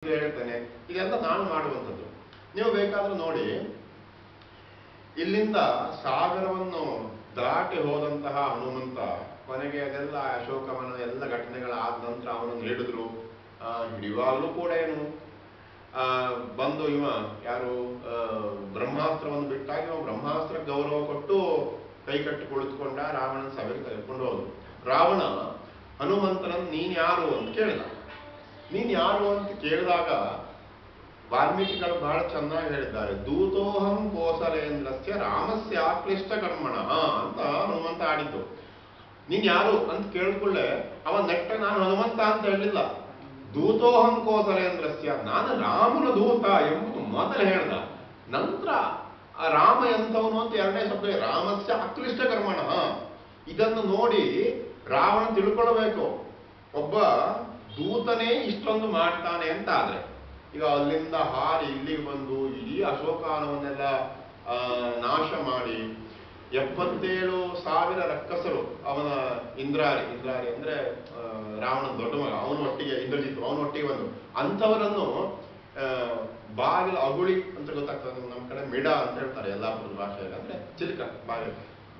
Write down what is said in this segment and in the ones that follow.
ಹೇಳ್ತೇನೆ, ಇದೆಲ್ಲ ನಾನು ಮಾಡುವಂಥದ್ದು. ನೀವು ಬೇಕಾದ್ರೂ ನೋಡಿ, ಇಲ್ಲಿಂದ ಸಾಗರವನ್ನು ದಾಟಿ ಹೋದಂತಹ ಹನುಮಂತ ಕೊನೆಗೆ ಅದೆಲ್ಲ ಅಶೋಕವನ ಎಲ್ಲ ಘಟನೆಗಳಾದ ನಂತರ ಅವನನ್ನು ಹಿಡಿದ್ರು. ಹಿಡಿಯುವಾಗಲೂ ಕೂಡ ಏನು ಬಂದು ಇವ ಯಾರು ಬ್ರಹ್ಮಾಸ್ತ್ರವನ್ನು ಬಿಟ್ಟಾಗ ಇವ ಬ್ರಹ್ಮಾಸ್ತ್ರ ಗೌರವ ಕೊಟ್ಟು ಕೈ ಕಟ್ಟಿ ಕುಳಿತುಕೊಂಡ ರಾವಣನ ಸಭೆಗೆ ತೆಗೆದುಕೊಂಡು ಹೋದ್ರು. ರಾವಣ ಹನುಮಂತನನ್ನು ನೀನ್ ಯಾರು ಅಂತ ಕೇಳಿದ. ನೀನ್ ಯಾರು ಅಂತ ಕೇಳಿದಾಗ ವಾಲ್ಮೀಕಿಗಳು ಬಹಳ ಚೆನ್ನಾಗಿ ಹೇಳಿದ್ದಾರೆ. ದೂತೋಹಂ ಕೋಸಲೇಂದ್ರಸ್ಯ ರಾಮಸ್ಯ ಕ್ಲಿಷ್ಟ ಕರ್ಮಣ ಅಂತ ಹನುಮಂತ ಆಡಿದ್ದು. ನೀನ್ ಯಾರು ಅಂತ ಕೇಳಿಕೊಳ್ಳೆ ಅವ ನೆಟ್ಟ ನಾನು ಹನುಮಂತ ಅಂತ ಹೇಳಿಲ್ಲ. ದೂತೋಹಂ ಕೋಸಲೇಂದ್ರಸ್ಯ, ನಾನು ರಾಮನ ದೂತ ಎಂಬುದು ಮೊದಲು ಹೇಳ್ದ. ನಂತರ ಆ ರಾಮ ಎಂಥವನು ಅಂತ ಎರಡನೇ ಶಬ್ದ ರಾಮಸ್ಯ ಅಕ್ಲಿಷ್ಟ ಕರ್ಮಣ. ಇದನ್ನು ನೋಡಿ ರಾವಣ ತಿಳ್ಕೊಳ್ಬೇಕು, ಒಬ್ಬ ದೂತನೇ ಇಷ್ಟೊಂದು ಮಾಡ್ತಾನೆ ಅಂತ. ಆದ್ರೆ ಈಗ ಅಲ್ಲಿಂದ ಹಾರಿ ಇಲ್ಲಿಗೆ ಬಂದು ಇಡೀ ಅಶೋಕಾನವನ್ನೆಲ್ಲ ನಾಶ ಮಾಡಿ 77,000 ರಕ್ಕಸರು, ಅವನ ಇಂದ್ರಾರಿ ಅಂದ್ರೆ ರಾವಣ ದೊಡ್ಡ ಮಗ, ಅವನೊಟ್ಟಿಗೆ ಇಂದ್ರಜಿತ್ ಅವನೊಟ್ಟಿಗೆ ಬಂದು ಅಂಥವರನ್ನು ಬಾಗಿಲು ಅಗುಳಿ ಅಂತ ಗೊತ್ತಾಗ್ತದೆ, ನಮ್ಮ ಕಡೆ ಮಿಡ ಅಂತ ಹೇಳ್ತಾರೆ ಯಲ್ಲಾಪುರದ ಭಾಷೆಯಲ್ಲಿ, ಅಂದ್ರೆ ಚಿಲಕ ಬಾಗಿಲು.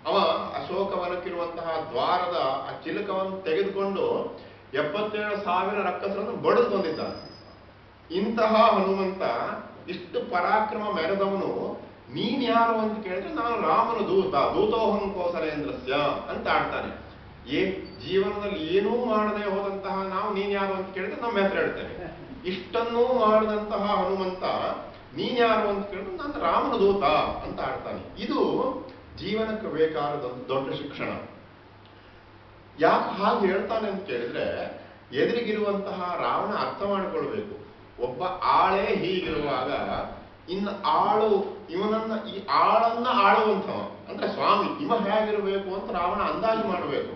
ಅವ ಅಶೋಕವನಕ್ಕಿರುವಂತಹ ದ್ವಾರದ ಆ ಚಿಲಕವನ್ನು ತೆಗೆದುಕೊಂಡು 77,000 ರಕ್ಕಸರನ್ನು ಬಡಿದು ಬಂದಿದ್ದಾನೆ. ಇಂತಹ ಹನುಮಂತ ಇಷ್ಟು ಪರಾಕ್ರಮ ಮೆರೆದವನು ನೀನ್ ಯಾರು ಅಂತ ಕೇಳಿದ್ರೆ ನಾನು ರಾಮನ ದೂತ, ದೂತೋಹಂ ಕೋಸಲೇಂದ್ರಸ್ಯ ಅಂತ ಆಡ್ತಾನೆ. ಜೀವನದಲ್ಲಿ ಏನೂ ಮಾಡದೆ ಹೋದಂತಹ ನಾವು ನೀನ್ ಯಾರು ಅಂತ ಕೇಳಿದ್ರೆ ನಮ್ಮ ಹೆಸರು ಹೇಳ್ತೇವೆ. ಇಷ್ಟನ್ನೂ ಮಾಡಿದಂತಹ ಹನುಮಂತ ನೀನ್ ಯಾರು ಅಂತ ಕೇಳಿದ್ರೆ ನಾನು ರಾಮನ ದೂತ ಅಂತ ಆಡ್ತಾನೆ. ಇದು ಜೀವನಕ್ಕೆ ಬೇಕಾದದೊಂದು ದೊಡ್ಡ ಶಿಕ್ಷಣ. ಯಾಕೆ ಹಾಗೆ ಹೇಳ್ತಾನೆ ಅಂತ ಕೇಳಿದ್ರೆ ಎದುರಿಗಿರುವಂತಹ ರಾವಣ ಅರ್ಥ ಮಾಡಿಕೊಳ್ಬೇಕು. ಒಬ್ಬ ಆಳೇ ಹೀಗಿರುವಾಗ ಇನ್ನು ಆಳು ಈ ಆಳನ್ನ ಆಳುವಂಥವ ಅಂದ್ರೆ ಸ್ವಾಮಿ ಇವ ಹೇಗಿರಬೇಕು ಅಂತ ರಾವಣ ಅಂದಾಜು ಮಾಡಬೇಕು.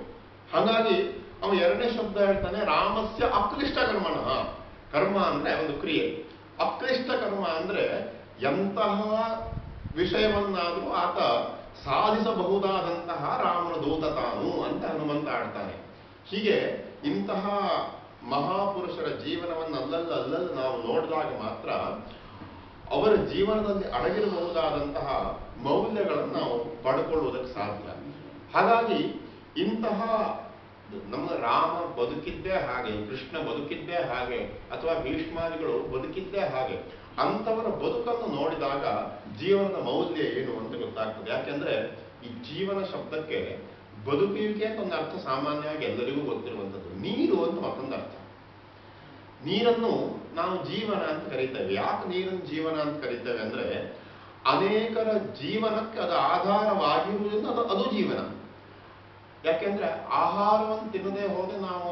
ಹಾಗಾಗಿ ಅವ ಎರಡನೇ ಶಬ್ದ ಹೇಳ್ತಾನೆ, ರಾಮಸ್ಯ ಅಕ್ಲಿಷ್ಟ ಕರ್ಮಣ. ಕರ್ಮ ಅಂದ್ರೆ ಒಂದು ಕ್ರಿಯೆ, ಅಕ್ಲಿಷ್ಟ ಕರ್ಮ ಅಂದ್ರೆ ಎಂತಹ ವಿಷಯವನ್ನಾದ್ರೂ ಆತ ಸಾಧಿಸಬಹುದಾದಂತಹ ರಾಮನ ದೂತ ತಾನು ಅಂತ ಹನುಮಂತ ಆಡ್ತಾನೆ. ಹೀಗೆ ಇಂತಹ ಮಹಾಪುರುಷರ ಜೀವನವನ್ನು ಅಲ್ಲಲ್ಲಿ ನಾವು ನೋಡಿದಾಗ ಮಾತ್ರ ಅವರ ಜೀವನದಲ್ಲಿ ಅಡಗಿರಬಹುದಾದಂತಹ ಮೌಲ್ಯಗಳನ್ನು ನಾವು ಪಡ್ಕೊಳ್ಳುವುದಕ್ಕೆ ಸಾಧ್ಯ. ಹಾಗಾಗಿ ಇಂತಹ ನಮ್ಮ ರಾಮ ಬದುಕಿದ್ದೇ ಹಾಗೆ, ಕೃಷ್ಣ ಬದುಕಿದ್ದೇ ಹಾಗೆ, ಅಥವಾ ಭೀಷ್ಮಾದಿಗಳು ಬದುಕಿದ್ದೇ ಹಾಗೆ, ಅಂಥವರ ಬದುಕನ್ನು ನೋಡಿದಾಗ ಜೀವನದ ಮೌಲ್ಯ ಏನು ಅಂತ ಗೊತ್ತಾಗ್ತದೆ. ಯಾಕೆಂದ್ರೆ ಈ ಜೀವನ ಶಬ್ದಕ್ಕೆ ಬದುಕುವಿಕೆ ಅಂತ ಒಂದು ಅರ್ಥ ಸಾಮಾನ್ಯವಾಗಿ ಎಲ್ಲರಿಗೂ ಗೊತ್ತಿರುವಂಥದ್ದು. ನೀರು ಅಂತ ಮತ್ತೊಂದು ಅರ್ಥ. ನೀರನ್ನು ನಾವು ಜೀವನ ಅಂತ ಕರೀತೇವೆ. ಯಾಕೆ ನೀರನ್ನು ಜೀವನ ಅಂತ ಕರೀತೇವೆ ಅಂದ್ರೆ ಅನೇಕರ ಜೀವನಕ್ಕೆ ಅದು ಆಧಾರವಾಗಿರುವುದರಿಂದ ಅದು ಜೀವನ. ಯಾಕೆಂದ್ರೆ ಆಹಾರವನ್ನು ತಿನ್ನದೇ ಹೋದ್ರೆ ನಾವು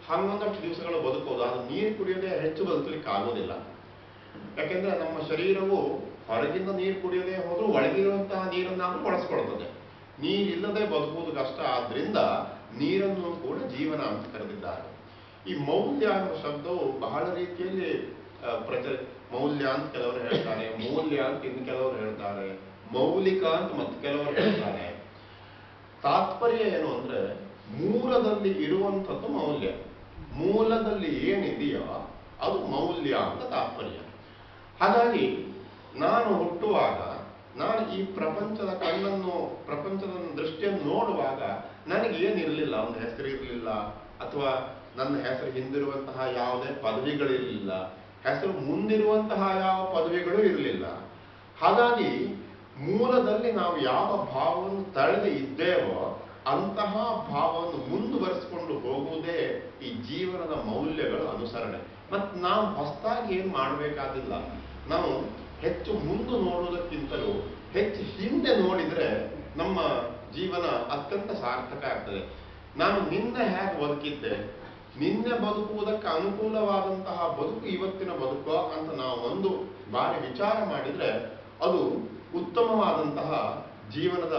ಹಂಗೊಂದಷ್ಟು ದಿವಸಗಳು ಬದುಕೋದು, ಅದು ನೀರು ಕುಡಿಯೋದೇ ಹೆಚ್ಚು ಬದುಕಲಿಕ್ಕೆ ಆಗೋದಿಲ್ಲ. ಯಾಕೆಂದ್ರೆ ನಮ್ಮ ಶರೀರವು ಹೊರಗಿಂದ ನೀರು ಕುಡಿಯದೇ ಹೋದ್ರೂ ಒಳಗಿರುವಂತಹ ನೀರನ್ನಾದ್ರೂ ಬಳಸ್ಕೊಳ್ತದೆ. ನೀರಿಲ್ಲದೆ ಬದುಕುವುದು ಕಷ್ಟ. ಆದ್ರಿಂದ ನೀರನ್ನು ಕೂಡ ಜೀವನ ಅಂತ ಕರೆದಿದ್ದಾರೆ. ಈ ಮೌಲ್ಯ ಅನ್ನೋ ಶಬ್ದವು ಬಹಳ ರೀತಿಯಲ್ಲಿ ಮೌಲ್ಯ ಅಂತ ಕೆಲವರು ಹೇಳ್ತಾರೆ, ಮೌಲ್ಯ ಅಂತ ಇನ್ನು ಕೆಲವರು ಹೇಳ್ತಾರೆ, ಮೌಲಿಕ ಅಂತ ಮತ್ತೆ ಕೆಲವರು ಹೇಳ್ತಾರೆ. ತಾತ್ಪರ್ಯ ಏನು ಅಂದ್ರೆ ಮೂಲದಲ್ಲಿ ಇರುವಂಥದ್ದು ಮೌಲ್ಯ, ಮೂಲದಲ್ಲಿ ಏನಿದೆಯೋ ಅದು ಮೌಲ್ಯ ಅಂತ ತಾತ್ಪರ್ಯ. ಹಾಗಾಗಿ ನಾನು ಹುಟ್ಟುವಾಗ, ನಾನು ಈ ಪ್ರಪಂಚದ ದೃಷ್ಟಿಯನ್ನು ನೋಡುವಾಗ ನನಗೆ ಏನಿರಲಿಲ್ಲ, ಒಂದು ಹೆಸರು ಇರಲಿಲ್ಲ, ಅಥವಾ ನನ್ನ ಹೆಸರು ಹಿಂದಿರುವಂತಹ ಯಾವುದೇ ಪದವಿಗಳಿರಲಿಲ್ಲ, ಹೆಸರು ಮುಂದಿರುವಂತಹ ಯಾವ ಪದವಿಗಳು ಇರಲಿಲ್ಲ. ಹಾಗಾಗಿ ಮೂಲದಲ್ಲಿ ನಾವು ಯಾವ ಭಾವವನ್ನು ತಳೆದು ಇದ್ದೇವೋ ಅಂತಹ ಭಾವವನ್ನು ಮುಂದುವರಿಸಿಕೊಂಡು ಹೋಗುವುದೇ ಈ ಜೀವನದ ಮೌಲ್ಯಗಳ ಅನುಸರಣೆ. ಮತ್ತು ನಾವು ಹೊಸದಾಗಿ ಏನು ಮಾಡಬೇಕಾದಿಲ್ಲ. ನಾವು ಹೆಚ್ಚು ಮುಂದೆ ನೋಡುವುದಕ್ಕಿಂತಲೂ ಹೆಚ್ಚು ಹಿಂದೆ ನೋಡಿದ್ರೆ ನಮ್ಮ ಜೀವನ ಅತ್ಯಂತ ಸಾರ್ಥಕ ಆಗ್ತದೆ. ನಾನು ನಿನ್ನೆ ಹೇಗೆ ಬದುಕಿದ್ದೆ, ನಿನ್ನೆ ಬದುಕುವುದಕ್ಕೆ ಅನುಕೂಲವಾದಂತಹ ಬದುಕು ಇವತ್ತಿನ ಬದುಕು ಅಂತ ನಾವು ಒಂದು ಬಾರಿ ವಿಚಾರ ಮಾಡಿದ್ರೆ ಅದು ಉತ್ತಮವಾದಂತಹ ಜೀವನದ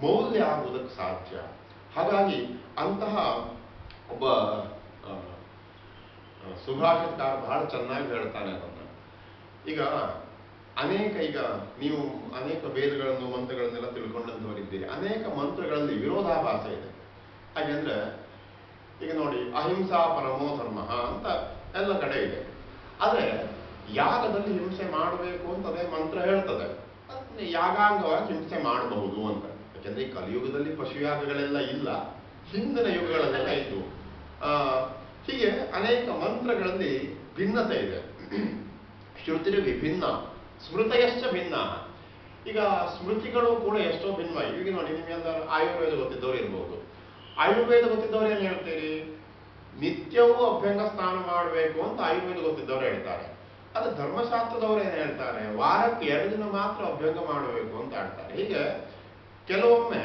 ಮೌಲ್ಯ ಆಗುವುದಕ್ಕೆ ಸಾಧ್ಯ. ಹಾಗಾಗಿ ಅಂತಹ ಒಬ್ಬ ಸುಭಾಷಿತಕಾರ ಬಹಳ ಚೆನ್ನಾಗಿ ಹೇಳ್ತಾನೆ ಅದನ್ನ. ಈಗ ನೀವು ಅನೇಕ ವೇದಗಳನ್ನು ಮಂತ್ರಗಳನ್ನೆಲ್ಲ ತಿಳ್ಕೊಂಡಂತವರಿದ್ದೀರಿ. ಅನೇಕ ಮಂತ್ರಗಳಲ್ಲಿ ವಿರೋಧಾಭಾಸ ಇದೆ. ಹಾಗೆಂದ್ರೆ ಈಗ ನೋಡಿ, ಅಹಿಂಸಾ ಪರಮೋ ಧರ್ಮ ಅಂತ ಎಲ್ಲ ಕಡೆ ಇದೆ. ಆದ್ರೆ ಯಾಗದಲ್ಲಿ ಹಿಂಸೆ ಮಾಡಬೇಕು ಅಂತ ಅದೇ ಮಂತ್ರ ಹೇಳ್ತದೆ. ಯಾಗಾಂಗವಾಗಿ ಹಿಂಸೆ ಮಾಡಬಹುದು ಅಂತ. ಯಾಕೆಂದ್ರೆ ಈ ಕಲಿಯುಗದಲ್ಲಿ ಪಶುಯಾಗಗಳೆಲ್ಲ ಇಲ್ಲ, ಹಿಂದಿನ ಯುಗಗಳಲ್ಲೆಲ್ಲ ಇದ್ವು. ಹೀಗೆ ಅನೇಕ ಮಂತ್ರಗಳಲ್ಲಿ ಭಿನ್ನತೆ ಇದೆ. ಶ್ರುತಿ ವಿಭಿನ್ನ ಸ್ಮೃತಯಶ್ಚ ಭಿನ್ನ. ಈಗ ಸ್ಮೃತಿಗಳು ಕೂಡ ಎಷ್ಟೋ ಭಿನ್ನ. ಈಗ ನೋಡಿ, ನಿಮ್ಗೆಲ್ಲ ಆಯುರ್ವೇದ ಗೊತ್ತಿದ್ದವ್ರು ಇರ್ಬೋದು. ಆಯುರ್ವೇದ ಗೊತ್ತಿದ್ದವ್ರು ಏನ್ ಹೇಳ್ತೀರಿ? ನಿತ್ಯವೂ ಅಭ್ಯಂಗ ಸ್ನಾನ ಮಾಡಬೇಕು ಅಂತ ಆಯುರ್ವೇದ ಗೊತ್ತಿದ್ದವ್ರು ಹೇಳ್ತಾರೆ. ಅದು ಧರ್ಮಶಾಸ್ತ್ರದವ್ರು ಏನ್ ಹೇಳ್ತಾರೆ? ವಾರಕ್ಕೆ 2 ದಿನ ಮಾತ್ರ ಅಭ್ಯಂಗ ಮಾಡಬೇಕು ಅಂತ ಹೇಳ್ತಾರೆ. ಹೀಗೆ ಕೆಲವೊಮ್ಮೆ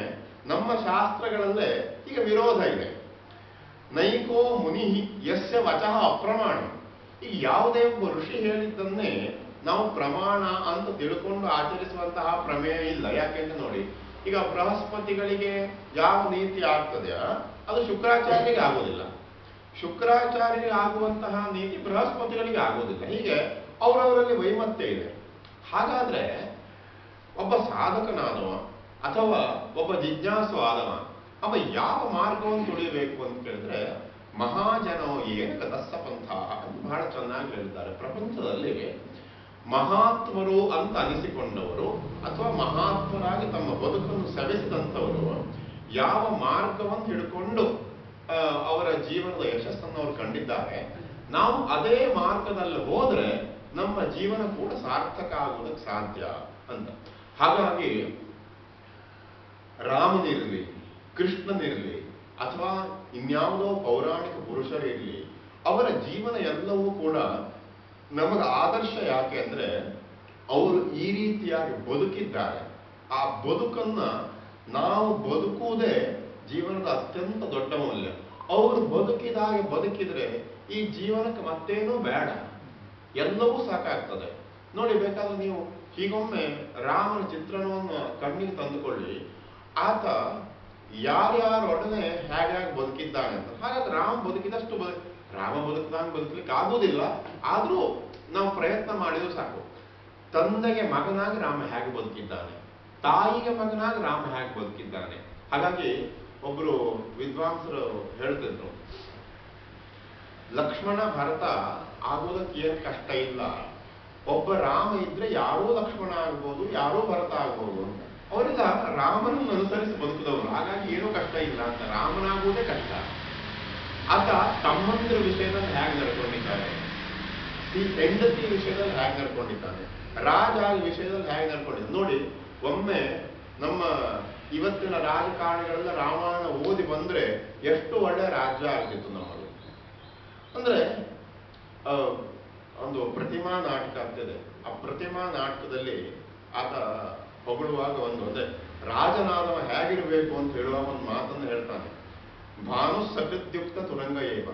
ನಮ್ಮ ಶಾಸ್ತ್ರಗಳಲ್ಲೇ ಈಗ ವಿರೋಧ ಇದೆ. ನೈಕೋ ಮುನಿ ಯಸ್ಯ ವಚಃ ಅಪ್ರಮಾಣ. ಈಗ ಯಾವುದೇ ಒಬ್ಬ ಋಷಿ ಹೇಳಿದ್ದನ್ನೇ ನಾವು ಪ್ರಮಾಣ ಅಂತ ತಿಳ್ಕೊಂಡು ಆಚರಿಸುವಂತಹ ಪ್ರಮೇಯ ಇಲ್ಲ. ಯಾಕೆಂದ್ರೆ ನೋಡಿ, ಈಗ ಬೃಹಸ್ಪತಿಗಳಿಗೆ ಯಾವ ನೀತಿ ಆಗ್ತದೆಯೋ ಅದು ಶುಕ್ರಾಚಾರ್ಯರಿಗೆ ಆಗೋದಿಲ್ಲ, ಶುಕ್ರಾಚಾರ್ಯರಿಗೆ ಆಗುವಂತಹ ನೀತಿ ಬೃಹಸ್ಪತಿಗಳಿಗೆ ಆಗೋದಿಲ್ಲ. ಹೀಗೆ ಅವರವರಲ್ಲಿ ವೈಮತ್ಯ ಇದೆ. ಹಾಗಾದ್ರೆ ಒಬ್ಬ ಸಾಧಕನಾದವ ಅಥವಾ ಒಬ್ಬ ಜಿಜ್ಞಾಸು ಆದವ ಅವ ಯಾವ ಮಾರ್ಗವನ್ನು ತುಳಿಬೇಕು ಅಂತ ಕೇಳಿದ್ರೆ, ಮಹಾಜನೋ ಏನ ಗತಸ್ಸ ಪಂಥ ಅಂತ ಬಹಳ ಚೆನ್ನಾಗಿ ಹೇಳಿದ್ದಾರೆ. ಪ್ರಪಂಚದಲ್ಲಿ ಮಹಾತ್ಮರು ಅಂತ ಅನಿಸಿಕೊಂಡವರು ಅಥವಾ ಮಹಾತ್ಮರಾಗಿ ತಮ್ಮ ಬದುಕನ್ನು ಸವೆಸಿದಂಥವರು ಯಾವ ಮಾರ್ಗವನ್ನು ಹಿಡ್ಕೊಂಡು ಅವರ ಜೀವನದ ಯಶಸ್ಸನ್ನು ಅವರು ಕಂಡಿದ್ದಾರೆ, ನಾವು ಅದೇ ಮಾರ್ಗದಲ್ಲಿ ಹೋದ್ರೆ ನಮ್ಮ ಜೀವನ ಕೂಡ ಸಾರ್ಥಕ ಆಗುವುದಕ್ಕೆ ಸಾಧ್ಯ ಅಂತ. ಹಾಗಾಗಿ ರಾಮನಿರಲಿ, ಕೃಷ್ಣನಿರಲಿ, ಅಥವಾ ಇನ್ಯಾವುದೋ ಪೌರಾಣಿಕ ಪುರುಷರಿರಲಿ, ಅವರ ಜೀವನ ಎಲ್ಲವೂ ಕೂಡ ನಮಗೆ ಆದರ್ಶ. ಯಾಕೆ ಅಂದ್ರೆ ಅವರು ಈ ರೀತಿಯಾಗಿ ಬದುಕಿದ್ದಾರೆ. ಆ ಬದುಕನ್ನ ನಾವು ಬದುಕುವುದೇ ಜೀವನದ ಅತ್ಯಂತ ದೊಡ್ಡ ಮೌಲ್ಯ. ಅವರು ಬದುಕಿದಾಗೆ ಬದುಕಿದ್ರೆ ಈ ಜೀವನಕ್ಕೆ ಮತ್ತೇನೂ ಬೇಡ, ಎಲ್ಲವೂ ಸಾಕಾಗ್ತದೆ. ನೋಡಿ, ಬೇಕಾದ್ರೆ ನೀವು ಹೀಗೊಮ್ಮೆ ರಾಮನ ಚಿತ್ರಣವನ್ನು ಕಣ್ಣಿಗೆ ತಂದುಕೊಳ್ಳಿ. ಆತ ಯಾರ್ಯಾರೊಡನೆ ಹೇಗೆ ಬದುಕಿದ್ದಾನೆ ಅಂತ. ಹಾಗಾದ್ರೆ ರಾಮ ಬದುಕಿದಷ್ಟು ರಾಮ ಬದುಕಿದಂಗೆ ಬದುಕಲಿಕ್ಕೆ ಆಗುವುದಿಲ್ಲ. ಆದ್ರೂ ನಾವು ಪ್ರಯತ್ನ ಮಾಡಿದ್ರು ಸಾಕು. ತಂದೆಗೆ ಮಗನಾಗಿ ರಾಮ ಹೇಗೆ ಬದುಕಿದ್ದಾನೆ, ತಾಯಿಗೆ ಮಗನಾಗಿ ರಾಮ ಹೇಗೆ ಬದುಕಿದ್ದಾನೆ. ಹಾಗಾಗಿ ಒಬ್ರು ವಿದ್ವಾಂಸರು ಹೇಳ್ತಿದ್ರು, ಲಕ್ಷ್ಮಣ ಭರತ ಆಗೋದಕ್ಕೆ ಏನು ಕಷ್ಟ ಇಲ್ಲ, ಒಬ್ಬ ರಾಮ ಇದ್ರೆ ಯಾರೂ ಲಕ್ಷ್ಮಣ ಆಗ್ಬೋದು, ಯಾರೂ ಭರತ ಆಗ್ಬೋದು ಅಂತ. ಅವರೆಲ್ಲ ರಾಮನನ್ನು ಅನುಸರಿಸಿ ಬದುಕಿದವರು, ಹಾಗಾಗಿ ಏನೂ ಕಷ್ಟ ಇಲ್ಲ ಅಂತ. ರಾಮನಾಗುವುದೇ ಕಷ್ಟ. ಆತ ತಮ್ಮಂದಿರ ವಿಷಯದಲ್ಲಿ ಹೇಗೆ ನಡ್ಕೊಂಡಿದ್ದಾರೆ, ಈ ಹೆಂಡತಿ ವಿಷಯದಲ್ಲಿ ಹೇಗೆ ನಡ್ಕೊಂಡಿದ್ದಾನೆ, ರಾಜ ವಿಷಯದಲ್ಲಿ ಹೇಗೆ ನಡ್ಕೊಂಡಿದ್ದಾನೆ. ನೋಡಿ, ಒಮ್ಮೆ ನಮ್ಮ ಇವತ್ತಿನ ರಾಜಕಾರಣಿಗಳೆಲ್ಲ ರಾಮಾಯಣ ಓದಿ ಬಂದ್ರೆ ಎಷ್ಟು ಒಳ್ಳೆ ರಾಜ್ಯ ಆಗ್ತಿತ್ತು ನಮ್ಮಲ್ಲಿ. ಅಂದ್ರೆ ಒಂದು ಪ್ರತಿಮಾ ನಾಟಕ ಆಗ್ತಿದೆ. ಆ ಪ್ರತಿಮಾ ನಾಟಕದಲ್ಲಿ ಆತ ಹೊಗಳುವಾಗ ಅಂದ್ರೆ ರಾಜನಾದವ ಹೇಗಿರ್ಬೇಕು ಅಂತ ಹೇಳುವಾಗ ಒಂದು ಮಾತನ್ನು ಹೇಳ್ತಾನೆ, ಭಾನು ಸಕೃತ್ಯುಕ್ತ ತುರಂಗ ಏವ.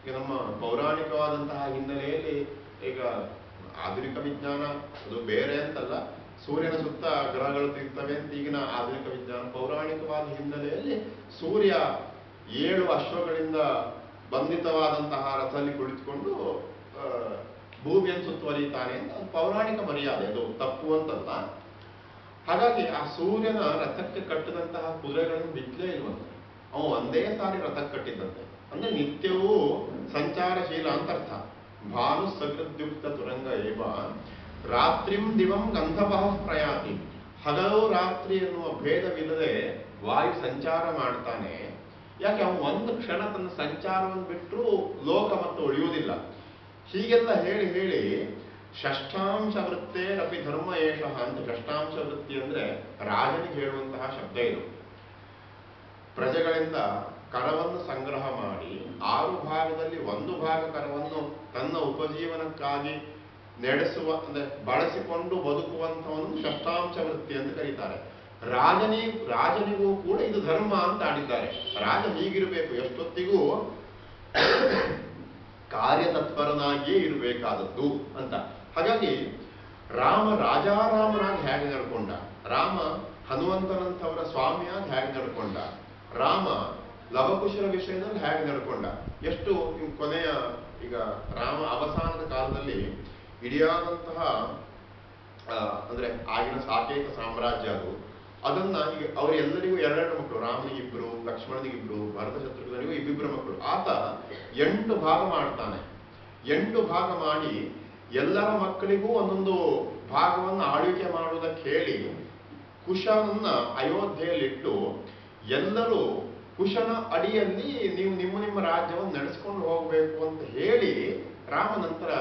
ಈಗ ನಮ್ಮ ಪೌರಾಣಿಕವಾದಂತಹ ಹಿನ್ನೆಲೆಯಲ್ಲಿ, ಈಗ ಆಧುನಿಕ ವಿಜ್ಞಾನ ಅದು ಬೇರೆ ಅಂತಲ್ಲ, ಸೂರ್ಯನ ಸುತ್ತ ಗ್ರಹಗಳು ತಿರುಗ್ತವೆ ಅಂತ ಈಗಿನ ಆಧುನಿಕ ವಿಜ್ಞಾನ. ಪೌರಾಣಿಕವಾದ ಹಿನ್ನೆಲೆಯಲ್ಲಿ ಸೂರ್ಯ 7 ಅಶ್ವಗಳಿಂದ ಬಂಧಿತವಾದಂತಹ ರಥದಲ್ಲಿ ಕುಳಿತುಕೊಂಡು ಭೂಮಿಯನ್ನು ಸುತ್ತುವರಿಯುತ್ತಾನೆ ಅಂತ ಪೌರಾಣಿಕ ಮರ್ಯಾದೆ, ಅದು ತಪ್ಪು ಅಂತಲ್ಲ. ಹಾಗಾಗಿ ಆ ಸೂರ್ಯನ ರಥಕ್ಕೆ ಕಟ್ಟಿದಂತಹ ಕುದುರೆಗಳನ್ನು ಬಿತ್ತಲೇ ಇರುವಂತೆ, ಅವ ಒಂದೇ ಸಾರಿ ರಥಕ್ಕೆ ಕಟ್ಟಿದ್ದಂತೆ. ಅಂದ್ರೆ ನಿತ್ಯವೂ ಸಂಚಾರಶೀಲ ಅಂತ ಅರ್ಥ. ಭಾನು ಸಕೃದ್ಯುಕ್ತ ತುರಂಗ ಏವ ರಾತ್ರಿಂ ದಿವಂ ಗಂಧವಃ ಪ್ರಯಾತಿ. ಹಗಲು ರಾತ್ರಿ ಎನ್ನುವ ಭೇದವಿಲ್ಲದೆ ವಾಯು ಸಂಚಾರ ಮಾಡ್ತಾನೆ. ಯಾಕೆ ಅವನು ಒಂದು ಕ್ಷಣ ತನ್ನ ಸಂಚಾರವನ್ನು ಬಿಟ್ಟರೂ ಲೋಕ ಮತ್ತು ಉಳಿಯುವುದಿಲ್ಲ. ಹೀಗೆಲ್ಲ ಹೇಳಿ ಹೇಳಿ ಷಷ್ಠಾಂಶ ವೃತ್ತೇರಪಿ ಧರ್ಮ ಏಷಃ ಅಂತ. ಷಷ್ಠಾಂಶ ವೃತ್ತಿ ಅಂದ್ರೆ ರಾಜನಿಗೆ ಹೇಳುವಂತಹ ಶಬ್ದ ಇದು. ಪ್ರಜೆಗಳಿಂದ ಕರವನ್ನು ಸಂಗ್ರಹ ಮಾಡಿ 6 ಭಾಗದಲ್ಲಿ 1 ಭಾಗ ಕರವನ್ನು ತನ್ನ ಉಪಜೀವನಕ್ಕಾಗಿ ನಡೆಸುವ, ಅಂದ್ರೆ ಬಳಸಿಕೊಂಡು ಬದುಕುವಂಥವನ್ನು ಷಷ್ಠಾಂಶ ವೃತ್ತಿ ಅಂತ ಕರೀತಾರೆ. ರಾಜನಿಗೂ ಕೂಡ ಇದು ಧರ್ಮ ಅಂತ ಆಡಿದ್ದಾರೆ. ರಾಜ ಹೀಗಿರಬೇಕು, ಎಷ್ಟೊತ್ತಿಗೂ ಕಾರ್ಯತತ್ಪರನಾಗಿಯೇ ಇರಬೇಕಾದದ್ದು ಅಂತ. ಹಾಗಾಗಿ ರಾಮ ರಾಜಾರಾಮನಾಗಿ ಹೇಗೆ ನಡ್ಕೊಂಡ, ರಾಮ ಹನುಮಂತನಂಥವರ ಸ್ವಾಮಿಯಾಗಿ ಹೇಗೆ ನಡ್ಕೊಂಡ, ರಾಮ ಲವಕುಶರ ವಿಷಯದಲ್ಲಿ ಹೇಗೆ ನಡ್ಕೊಂಡ. ಎಷ್ಟು ಕೊನೆಯ ಈಗ ರಾಮ ಅವಸಾನದ ಕಾಲದಲ್ಲಿ ಇಡಿಯಾದಂತಹ ಅಂದ್ರೆ ಆಗಿನ ಸಾಕೇತ ಸಾಮ್ರಾಜ್ಯ ಅದನ್ನ ಈಗ ಅವರೆಲ್ಲರಿಗೂ 2 ಮಕ್ಕಳು, ರಾಮನಿಗಿಬ್ರು, ಲಕ್ಷ್ಮಣನಿಗಿಬ್ರು, ಭರತ ಶತ್ರುಘ್ನಿಗೂ ಇಬ್ಬಿಬ್ಬರು ಮಕ್ಕಳು. ಆತ 8 ಭಾಗ ಮಾಡ್ತಾನೆ. 8 ಭಾಗ ಮಾಡಿ ಎಲ್ಲರ ಮಕ್ಕಳಿಗೂ ಒಂದೊಂದು ಭಾಗವನ್ನು ಆಳ್ವಿಕೆ ಮಾಡುವುದಕ್ಕೆ ಹೇಳಿ ಕುಶನನ್ನ ಅಯೋಧ್ಯೆಯಲ್ಲಿಟ್ಟು ಎಲ್ಲರೂ ಕುಶನ ಅಡಿಯಲ್ಲಿ ನೀವು ನಿಮ್ಮ ರಾಜ್ಯವನ್ನು ನಡೆಸ್ಕೊಂಡು ಹೋಗಬೇಕು ಅಂತ ಹೇಳಿ ರಾಮ ನಂತರ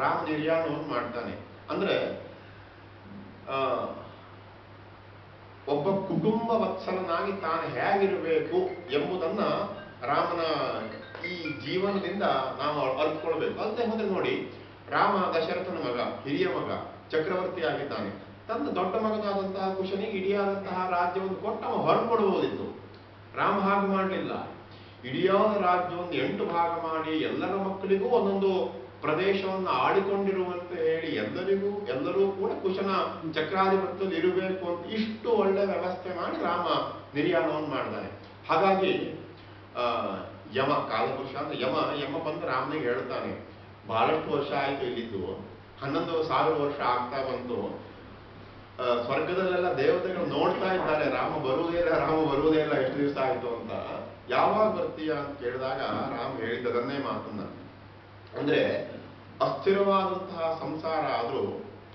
ರಾಮ ನಿರ್ಯಾಣವನ್ನು ಮಾಡ್ತಾನೆ. ಅಂದ್ರೆ ಒಬ್ಬ ಕುಟುಂಬ ವತ್ಸಲನಾಗಿ ತಾನು ಹೇಗಿರಬೇಕು ಎಂಬುದನ್ನ ರಾಮನ ಈ ಜೀವನದಿಂದ ನಾವು ಅರ್ಥಕೊಳ್ಬೇಕು. ಅಲ್ಲದೆ ಹೋದ್ರೆ ನೋಡಿ, ರಾಮ ದಶರಥನ ಮಗ, ಹಿರಿಯ ಮಗ, ಚಕ್ರವರ್ತಿ ಆಗಿದ್ದಾನೆ. ತನ್ನ ದೊಡ್ಡ ಮಗನಾದಂತಹ ಕುಶನಿಗೆ ಇಡಿಯಾದಂತಹ ರಾಜ್ಯವನ್ನು ಕೊಟ್ಟು ಅವ ಹೊರಕೊಡಬಹುದಿತ್ತು. ರಾಮ ಹಾಗೆ ಮಾಡಲಿಲ್ಲ. ಇಡಿಯಾದ ರಾಜ್ಯವನ್ನು 8 ಭಾಗ ಮಾಡಿ ಎಲ್ಲರ ಮಕ್ಕಳಿಗೂ ಒಂದೊಂದು ಪ್ರದೇಶವನ್ನು ಆಡಿಕೊಂಡಿರುವಂತೆ ಹೇಳಿ ಎಲ್ಲರೂ ಕೂಡ ಕುಶನ ಚಕ್ರಾಧಿಪತ್ಯದಲ್ಲಿ ಇರಬೇಕು ಅಂತ ಇಷ್ಟು ಒಳ್ಳೆ ವ್ಯವಸ್ಥೆ ಮಾಡಿ ರಾಮ ನಿರ್ಯಾಣವನ್ನು ಮಾಡಿದಾನೆ. ಹಾಗಾಗಿ ಯಮ, ಕಾಲಪುರುಷ ಅಂದ್ರೆ ಯಮ ಬಂದು ರಾಮನಿಗೆ ಹೇಳ್ತಾನೆ, ಬಹಳಷ್ಟು ವರ್ಷ ಆಯ್ತು ಇಲ್ಲಿದ್ದು, 11,000 ವರ್ಷ ಆಗ್ತಾ ಬಂತು, ಸ್ವರ್ಗದಲ್ಲೆಲ್ಲ ದೇವತೆಗಳು ನೋಡ್ತಾ ಇದ್ದಾರೆ, ರಾಮ ಬರುವುದೇ ಇಲ್ಲ, ಎಷ್ಟು ದಿವಸ ಆಯ್ತು ಅಂತ. ಯಾವಾಗ ಬರ್ತೀಯ ಅಂತ ಕೇಳಿದಾಗ ರಾಮ ಹೇಳಿದ್ದನ್ನೇ ಮಾತನ್ನ, ಅಂದ್ರೆ ಅಸ್ಥಿರವಾದಂತಹ ಸಂಸಾರ ಆದ್ರೂ